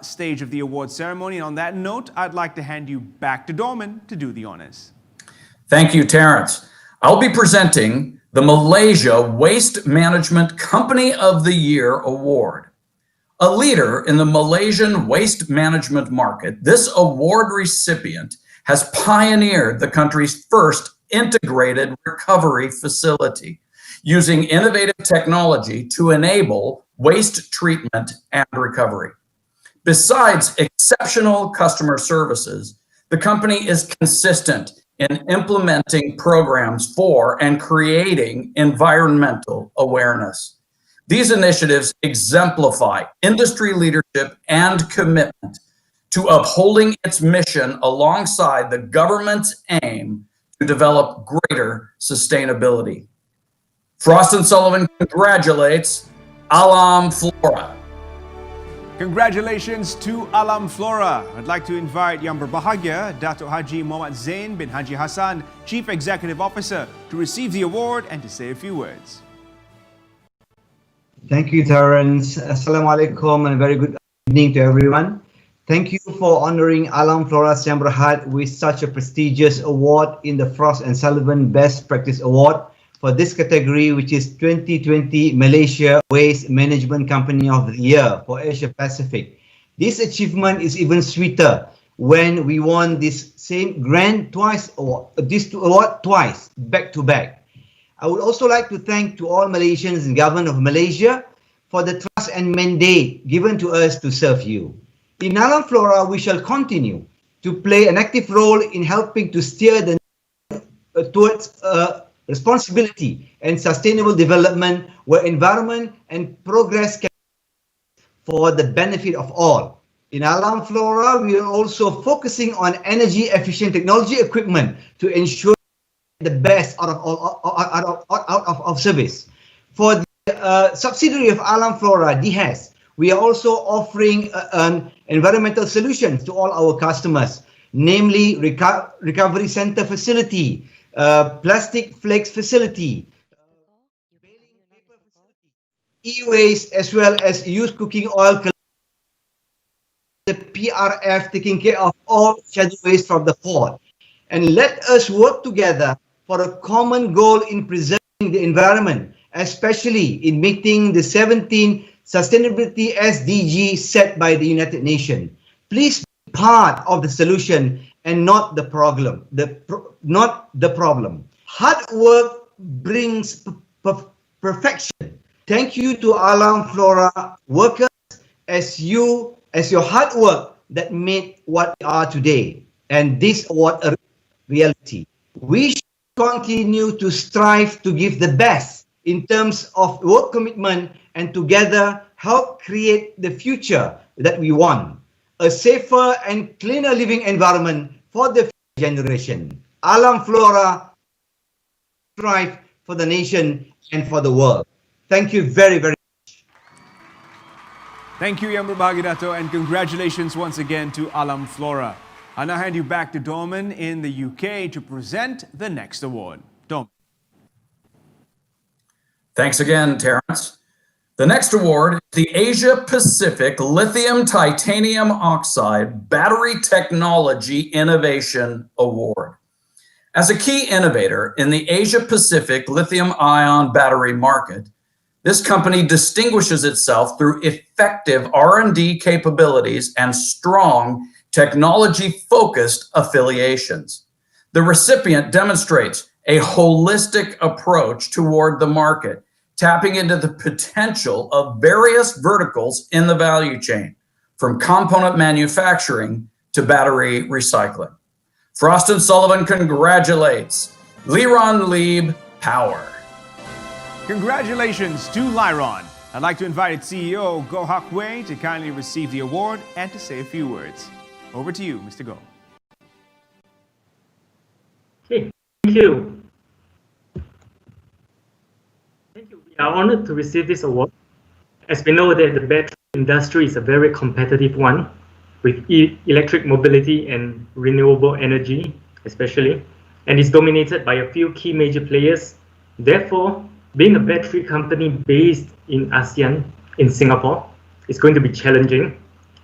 stage of the award ceremony, and on that note, I'd like to hand you back to Dorman to do the honors. Thank you, Terrence. I'll be presenting the Malaysia Waste Management Company of the Year Award. A leader in the Malaysian waste management market, this award recipient has pioneered the country's first integrated recovery facility, using innovative technology to enable waste treatment and recovery. Besides exceptional customer services, the company is consistent in implementing programs for and creating environmental awareness. These initiatives exemplify industry leadership and commitment to upholding its mission alongside the government's aim to develop greater sustainability. Frost & Sullivan congratulates Alam Flora. Congratulations to Alam Flora. I'd like to invite Yang Berbahagia, Datuk Haji Muhammad Zain bin Haji Hassan, Chief Executive Officer, to receive the award and to say a few words. Thank you, Terence. Assalamu alaikum and a very good evening to everyone. Thank you for honoring Alam Flora Siam Berhad with such a prestigious award in the Frost & Sullivan Best Practice Award for this category, which is 2020 Malaysia Waste Management Company of the Year for Asia Pacific. This achievement is even sweeter when we won this same award twice, back to back. I would also like to thank to all Malaysians and Government of Malaysia for the trust and mandate given to us to serve you. In Alam Flora, we shall continue to play an active role in helping to steer the towards responsibility and sustainable development where environment and progress can for the benefit of all. In Alam Flora, we are also focusing on energy efficient technology equipment to ensure the best out of service. For the subsidiary of Alam Flora, DHAS, we are also offering environmental solutions to all our customers, namely recovery center facility, plastic flakes facility, e-waste, as well as used cooking oil, the PRF taking care of all shadow waste from the port. And let us work together for a common goal in preserving the environment, especially in meeting the 17 sustainability SDGs set by the United Nations. Please be part of the solution and not the problem. Not the problem. Hard work brings perfection. Thank you to Alam Flora workers as your hard work that made what we are today and this award a reality. We should continue to strive to give the best in terms of work commitment and together help create the future that we want. A safer and cleaner living environment for the generation. Alam Flora strive for the nation and for the world. Thank you very, very much. Thank you, Yang Berbahagia Dato', and congratulations once again to Alam Flora. I'll now hand you back to Dorman in the UK to present the next award. Dorman. Thanks again, Terence. The next award is the Asia Pacific Lithium Titanium Oxide Battery Technology Innovation Award. As a key innovator in the Asia Pacific lithium-ion battery market, this company distinguishes itself through effective R&D capabilities and strong technology-focused affiliations. The recipient demonstrates a holistic approach toward the market, tapping into the potential of various verticals in the value chain, from component manufacturing to battery recycling. Frost & Sullivan congratulates Liron Lieb Power. Congratulations to Liron. I'd like to invite its CEO, Goh Hak Wei, to kindly receive the award and to say a few words. Over to you, Mr. Goh. Okay, thank you. We are honored to receive this award. As we know that the battery industry is a very competitive one with electric mobility and renewable energy especially, and is dominated by a few key major players. Therefore, being a battery company based in ASEAN, in Singapore, is going to be challenging.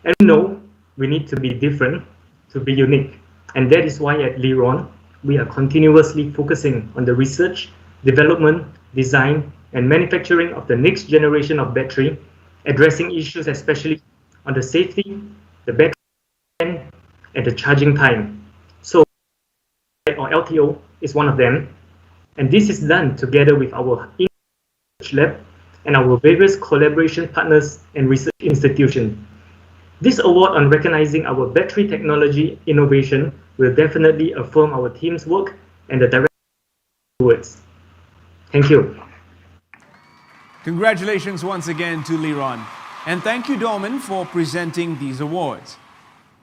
And we know we need to be different, to be unique. And that is why at Liron, we are continuously focusing on the research, development, design, and manufacturing of the next generation of battery, addressing issues especially on the safety, the battery, and the charging time. So, or LTO is one of them. And this is done together with our research lab and our various collaboration partners and research institutions. This award on recognizing our battery technology innovation will definitely affirm our team's work and the direction towards. Thank you. Congratulations once again to Liron. And thank you, Dorman, for presenting these awards.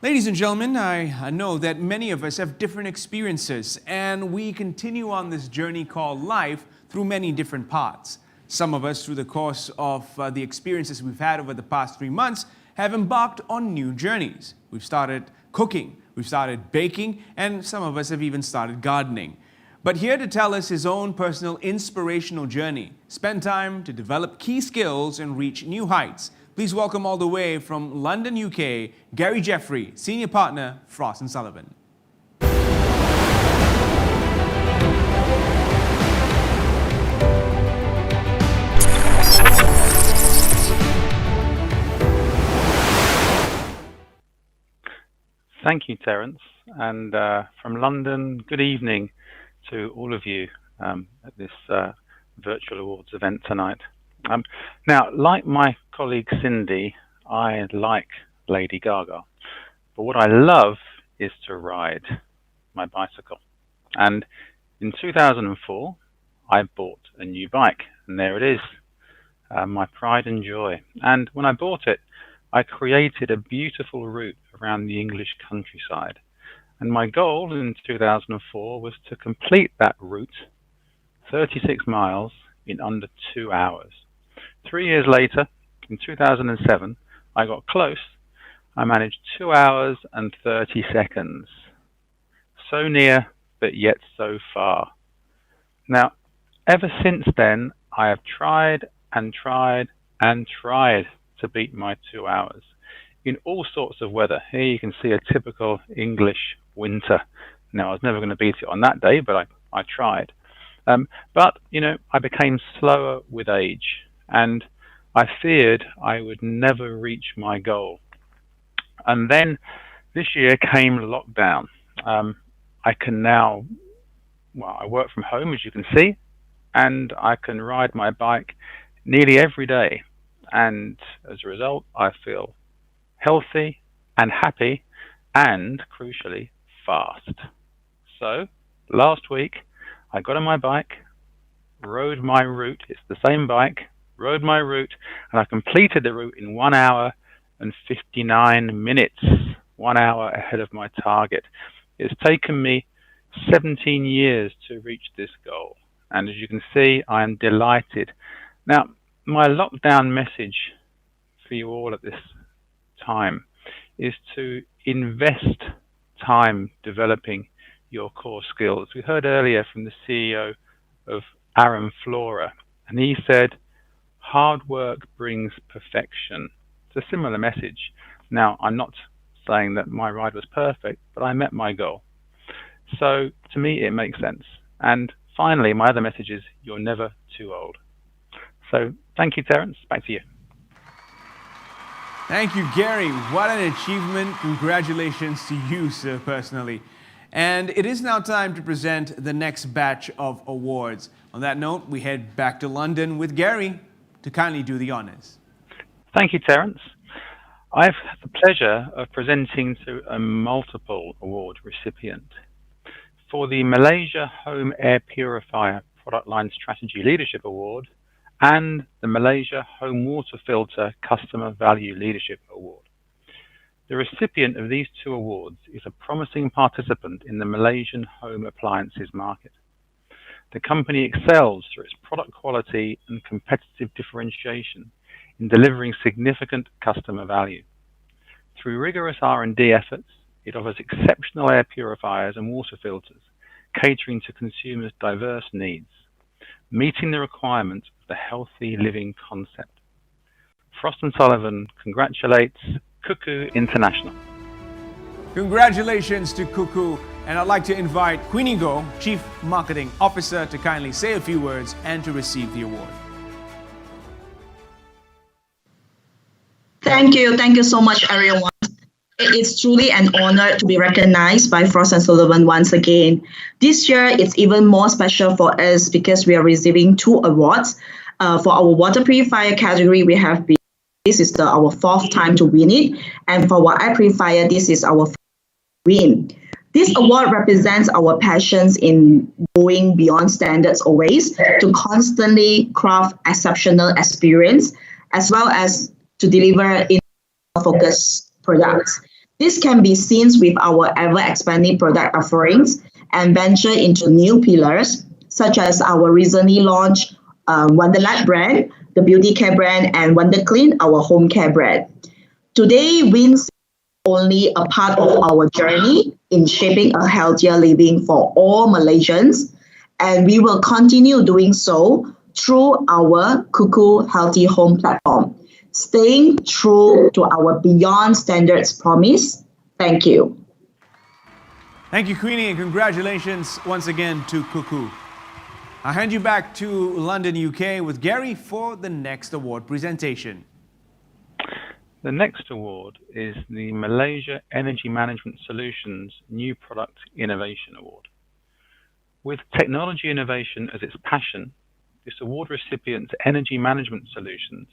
Ladies and gentlemen, I know that many of us have different experiences, and we continue on this journey called life through many different paths. Some of us, through the course of the experiences we've had over the past 3 months, have embarked on new journeys. We've started cooking, we've started baking, and some of us have even started gardening. But here to tell us his own personal inspirational journey, spend time to develop key skills and reach new heights. Please welcome all the way from London, UK, Gary Jeffrey, Senior Partner, Frost & Sullivan. Thank you, Terence. And from London, good evening to all of you at this virtual awards event tonight. Now, like my colleague Cindy, I like Lady Gaga, but what I love is to ride my bicycle. And in 2004, I bought a new bike, and there it is, my pride and joy. And when I bought it, I created a beautiful route around the English countryside. And my goal in 2004 was to complete that route, 36 miles, in under 2 hours. 3 years later, in 2007, I got close. I managed 2 hours and 30 seconds. So near, but yet so far. Now, ever since then, I have tried and tried and tried to beat my 2 hours in all sorts of weather. Here you can see a typical English winter. Now, I was never going to beat it on that day, but I tried. But, you know, I became slower with age, and I feared I would never reach my goal. And then this year came lockdown. I can now, well, I work from home, as you can see, and I can ride my bike nearly every day. And as a result, I feel healthy and happy and, crucially, fast. So, last week, I got on my bike, rode my route, it's the same bike, rode my route, and I completed the route in 1 hour and 59 minutes, 1 hour ahead of my target. It's taken me 17 years to reach this goal. And as you can see, I am delighted. Now, my lockdown message for you all at this time is to invest time developing your core skills. We heard earlier from the CEO of Aram Flora, and he said, hard work brings perfection. It's a similar message. Now, I'm not saying that my ride was perfect, but I met my goal. So to me, it makes sense. And finally, my other message is you're never too old. So thank you, Terence. Back to you. Thank you, Gary. What an achievement. Congratulations to you, sir, personally. And it is now time to present the next batch of awards. On that note, we head back to London with Gary to kindly do the honors. Thank you, Terence. I've had the pleasure of presenting to a multiple award recipient. For the Malaysia Home Air Purifier Product Line Strategy Leadership Award and the Malaysia Home Water Filter Customer Value Leadership Award. The recipient of these two awards is a promising participant in the Malaysian home appliances market. The company excels through its product quality and competitive differentiation in delivering significant customer value. Through rigorous R&D efforts, it offers exceptional air purifiers and water filters, catering to consumers' diverse needs, meeting the requirements of the healthy living concept. Frost & Sullivan congratulates Cuckoo International. Congratulations to Cuckoo, and I'd like to invite Queenie Go, Chief Marketing Officer, to kindly say a few words and to receive the award. Thank you so much, everyone. It is truly an honor to be recognized by Frost & Sullivan once again. This year, it's even more special for us because we are receiving 2 awards. For our water purifier category, we have been, this is our 4th time to win it. And for our air purifier, this is our 5th win. This award represents our passions in going beyond standards always to constantly craft exceptional experience, as well as to deliver in focused products. This can be seen with our ever-expanding product offerings and venture into new pillars, such as our recently launched Wonderlight brand, the beauty care brand, and Wonder Clean, our home care brand. Today, wins only a part of our journey in shaping a healthier living for all Malaysians, and we will continue doing so through our Cuckoo Healthy Home platform, staying true to our Beyond Standards promise. Thank you. Thank you, Queenie, and congratulations once again to Cuckoo. I'll hand you back to London, UK with Gary for the next award presentation. The next award is the Malaysia Energy Management Solutions New Product Innovation Award. With technology innovation as its passion, this award recipient's energy management solutions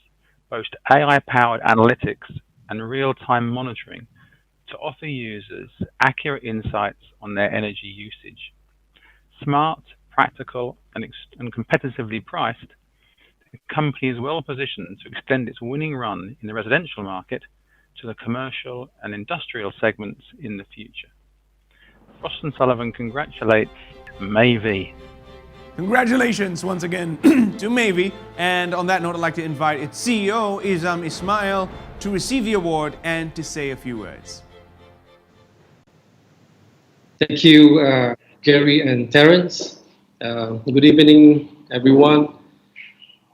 boast AI-powered analytics and real-time monitoring to offer users accurate insights on their energy usage. Smart, practical, and competitively priced, the company is well positioned to extend its winning run in the residential market to the commercial and industrial segments in the future. Frost & Sullivan congratulates Mayvi. Congratulations once again to Mayvi. And on that note, I'd like to invite its CEO, Izam Ismail, to receive the award and to say a few words. Thank you, Gary and Terence. Good evening, everyone.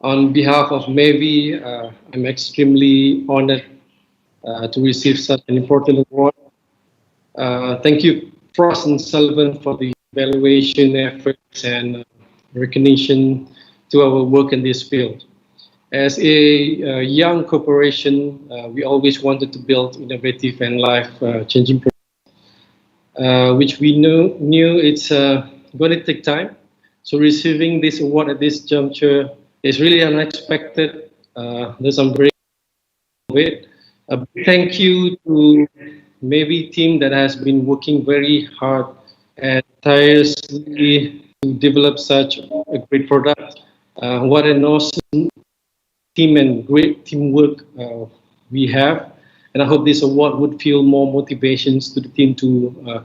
On behalf of Mayvi, I'm extremely honored to receive such an important award. Thank you, Frost & Sullivan, for the evaluation efforts and recognition to our work in this field. As a young corporation, we always wanted to build innovative and life-changing products, which we knew it's going to take time. So receiving this award at this juncture is really unexpected. There's some very it. A big thank you to Mayvi team that has been working very hard and tirelessly to develop such a great product. What an awesome team and great teamwork we have. And I hope this award would fuel more motivations to the team to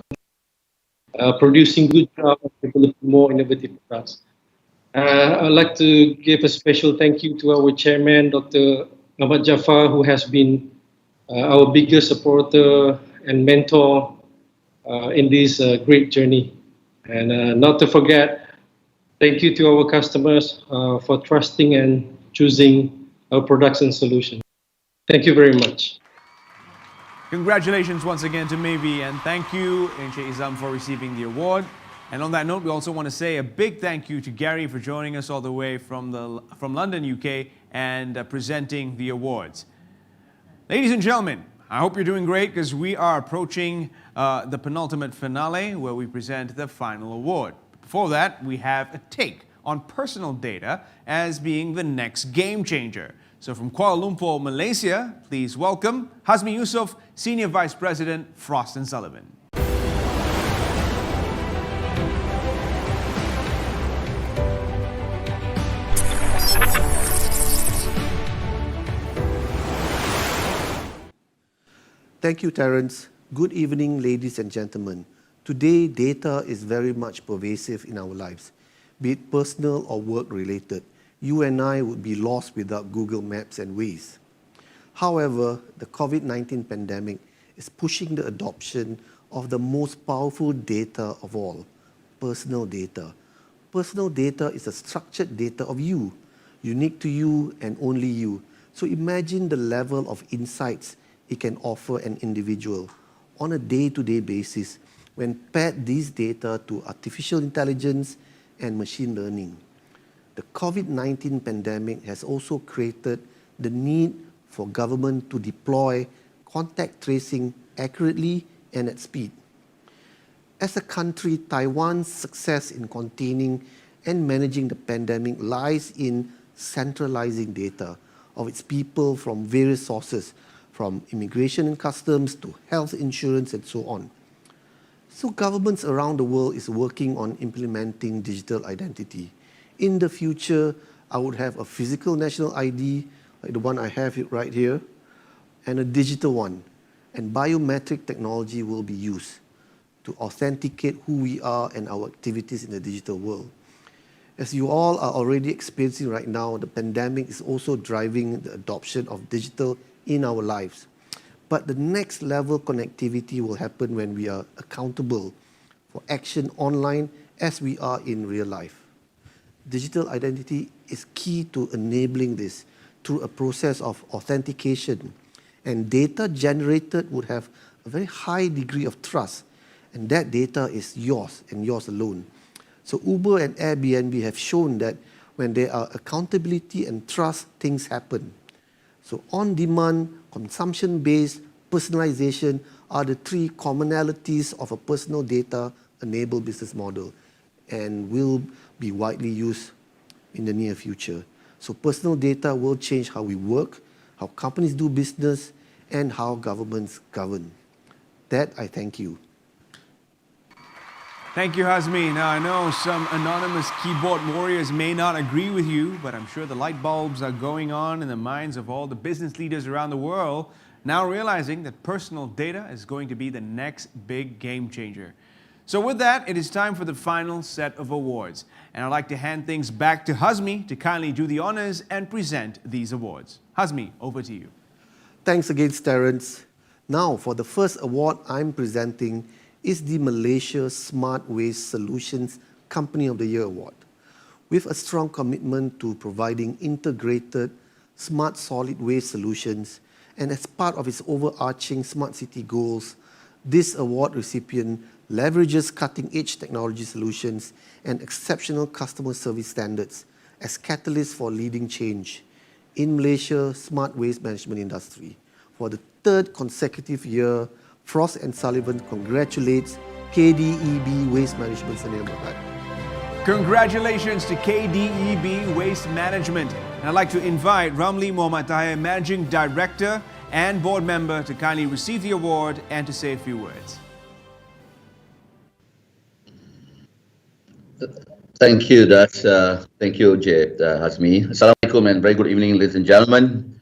producing good jobs and developing more innovative products. I'd like to give a special thank you to our chairman, Dr. Ahmad Jafar, who has been our biggest supporter and mentor in this great journey. And not to forget, thank you to our customers for trusting and choosing our products and solutions. Thank you very much. Congratulations once again to Mayvi, and thank you, Encik Izam, for receiving the award. And on that note, we also want to say a big thank you to Gary for joining us all the way from London, UK, and presenting the awards. Ladies and gentlemen, I hope you're doing great because we are approaching the penultimate finale where we present the final award. Before that, we have a take on personal data as being the next game changer. So from Kuala Lumpur, Malaysia, please welcome Hazmi Yusof, Senior Vice President, Frost & Sullivan. Thank you, Terence. Good evening, ladies and gentlemen. Today, data is very much pervasive in our lives, be it personal or work-related. You and I would be lost without Google Maps and Waze. However, the COVID-19 pandemic is pushing the adoption of the most powerful data of all, personal data. Personal data is a structured data of you, unique to you and only you. So imagine the level of insights it can offer an individual on a day-to-day basis when paired these data to artificial intelligence and machine learning. The COVID-19 pandemic has also created the need for government to deploy contact tracing accurately and at speed. As a country, Taiwan's success in containing and managing the pandemic lies in centralizing data of its people from various sources, from immigration and customs to health insurance and so on. So governments around the world is working on implementing digital identity. In the future, I would have a physical national ID, like the one I have right here, and a digital one. And biometric technology will be used to authenticate who we are and our activities in the digital world. As you all are already experiencing right now, the pandemic is also driving the adoption of digital in our lives. But the next level connectivity will happen when we are accountable for action online as we are in real life. Digital identity is key to enabling this through a process of authentication, and data generated would have a very high degree of trust, and that data is yours and yours alone. So Uber and Airbnb have shown that when there are accountability and trust, things happen. So on-demand, consumption-based, personalization are the three commonalities of a personal data-enabled business model and will be widely used in the near future. So personal data will change how we work, how companies do business, and how governments govern. That I thank you. Thank you, Hazmi. Now, I know some anonymous keyboard warriors may not agree with you, but I'm sure the light bulbs are going on in the minds of all the business leaders around the world, now realizing that personal data is going to be the next big game changer. So with that, it is time for the final set of awards. And I'd like to hand things back to Hazmi to kindly do the honors and present these awards. Hazmi, over to you. Thanks again, Terence. Now, for the first award I'm presenting is the Malaysia Smart Waste Solutions Company of the Year Award. With a strong commitment to providing integrated, smart solid waste solutions, and as part of its overarching smart city goals, this award recipient leverages cutting-edge technology solutions and exceptional customer service standards as catalysts for leading change in Malaysia's smart waste management industry. For the third consecutive year, Frost & Sullivan congratulates KDEB Waste Management Sdn Bhd. Congratulations to KDEB Waste Management. And I'd like to invite Ramli Mohammad Tahir, Managing Director and Board Member, to kindly receive the award and to say a few words. Thank you, thank you, Hazmi. Assalamualaikum and very good evening, ladies and gentlemen.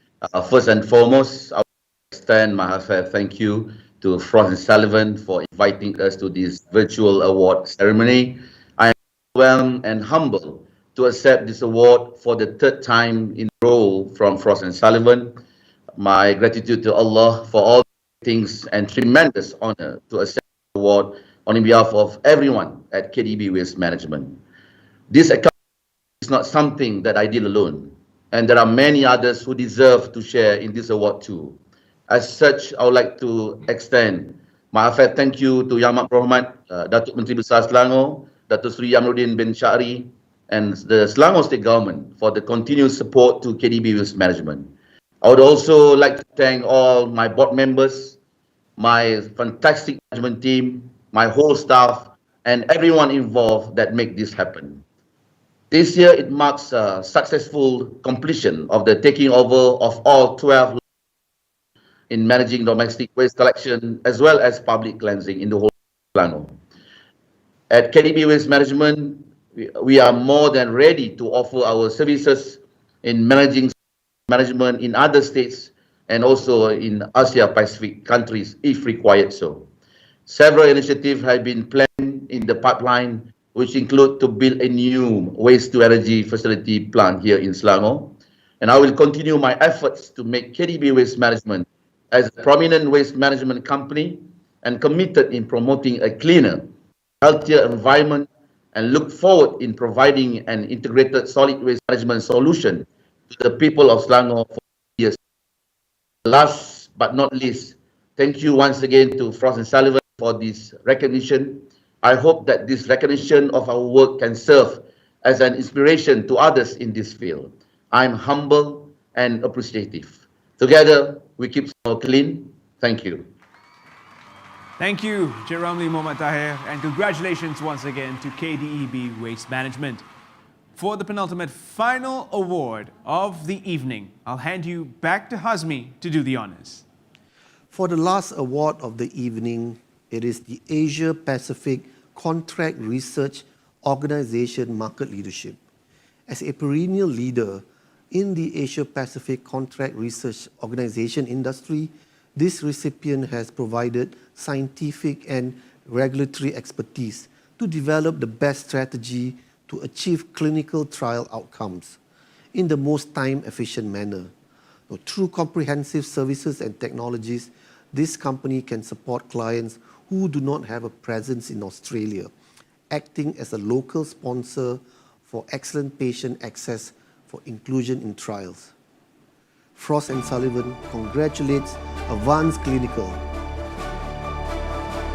First and foremost, I would extend my heartfelt thank you to Frost & Sullivan for inviting us to this virtual award ceremony. I am overwhelmed and humbled to accept this award for the third time in a row from Frost & Sullivan. My gratitude to Allah for all things and tremendous honor to accept the award on behalf of everyone at KDEB Waste Management. This account is not something that I did alone, and there are many others who deserve to share in this award too. As such, I would like to extend my heartfelt thank you to Yang Mat Berhormat Datuk Menteri Besar Selangor, Datuk Seri Amruddin bin Syari, and the Selangor State Government for the continued support to KDEB Waste Management. I would also like to thank all my board members, my fantastic management team, my whole staff, and everyone involved that make this happen. This year, it marks a successful completion of the taking over of all 12 in managing domestic waste collection as well as public cleansing in the whole Selangor. At KDEB Waste Management, we are more than ready to offer our services in management in other states and also in Asia Pacific countries if required so. Several initiatives have been planned in the pipeline, which include to build a new waste-to-energy facility plant here in Selangor. And I will continue my efforts to make KDEB Waste Management as a prominent waste management company and committed in promoting a cleaner, healthier environment, and look forward in providing an integrated solid waste management solution to the people of Selangor for years. Last but not least, thank you once again to Frost & Sullivan for this recognition. I hope that this recognition of our work can serve as an inspiration to others in this field. I'm humble and appreciative. Together, we keep Selangor clean. Thank you. Thank you, Ramli Mohammad Tahir, and congratulations once again to KDEB Waste Management. For the penultimate final award of the evening, I'll hand you back to Hazmi to do the honors. For the last award of the evening, it is the Asia Pacific Contract Research Organization Market Leadership. As a perennial leader in the Asia Pacific Contract Research Organization industry, this recipient has provided scientific and regulatory expertise to develop the best strategy to achieve clinical trial outcomes in the most time-efficient manner. Through comprehensive services and technologies, this company can support clients who do not have a presence in Australia, acting as a local sponsor for excellent patient access for inclusion in trials. Frost & Sullivan congratulates Avance Clinical.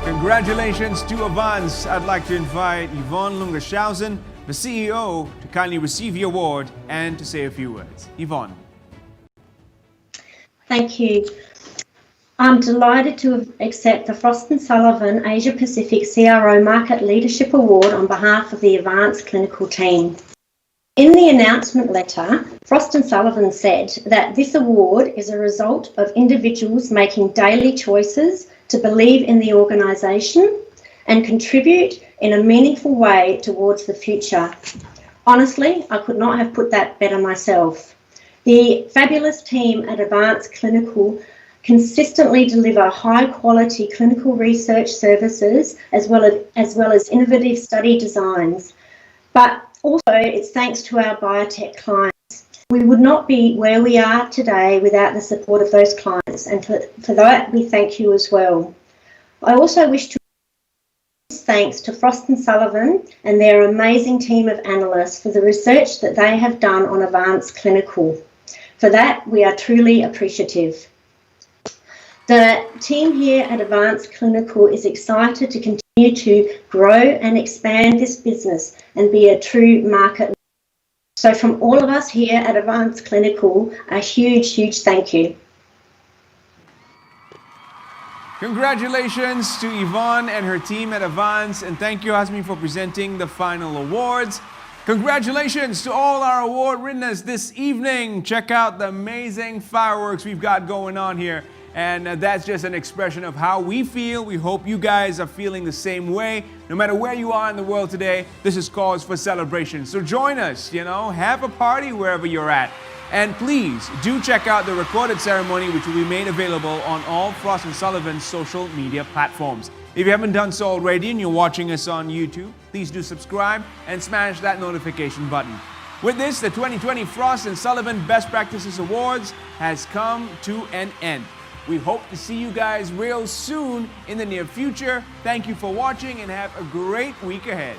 Congratulations to Avance. I'd like to invite Yvonne Lungershausen, the CEO, to kindly receive the award and to say a few words. Yvonne. Thank you. I'm delighted to accept the Frost & Sullivan Asia Pacific CRO Market Leadership Award on behalf of the Advanced Clinical team. In the announcement letter, Frost & Sullivan said that this award is a result of individuals making daily choices to believe in the organisation and contribute in a meaningful way towards the future. Honestly, I could not have put that better myself. The fabulous team at Advanced Clinical consistently deliver high-quality clinical research services as well as innovative study designs. But also, it's thanks to our biotech clients. We would not be where we are today without the support of those clients, and for that, we thank you as well. I also wish to thanks to Frost & Sullivan and their amazing team of analysts for the research that they have done on Advanced Clinical. For that, we are truly appreciative. The team here at Advanced Clinical is excited to continue to grow and expand this business and be a true market leader. So from all of us here at Advanced Clinical, a huge, huge thank you. Congratulations to Yvonne and her team at Avance, and thank you, Hasmi, for presenting the final awards. Congratulations to all our award winners this evening. Check out the amazing fireworks we've got going on here. And that's just an expression of how we feel. We hope you guys are feeling the same way. No matter where you are in the world today, this is cause for celebration. So join us, have a party wherever you're at. And please do check out the recorded ceremony, which will be made available on all Frost & Sullivan's social media platforms. If you haven't done so already and you're watching us on YouTube, please do subscribe and smash that notification button. With this, the 2020 Frost & Sullivan Best Practices Awards has come to an end. We hope to see you guys real soon in the near future. Thank you for watching and have a great week ahead.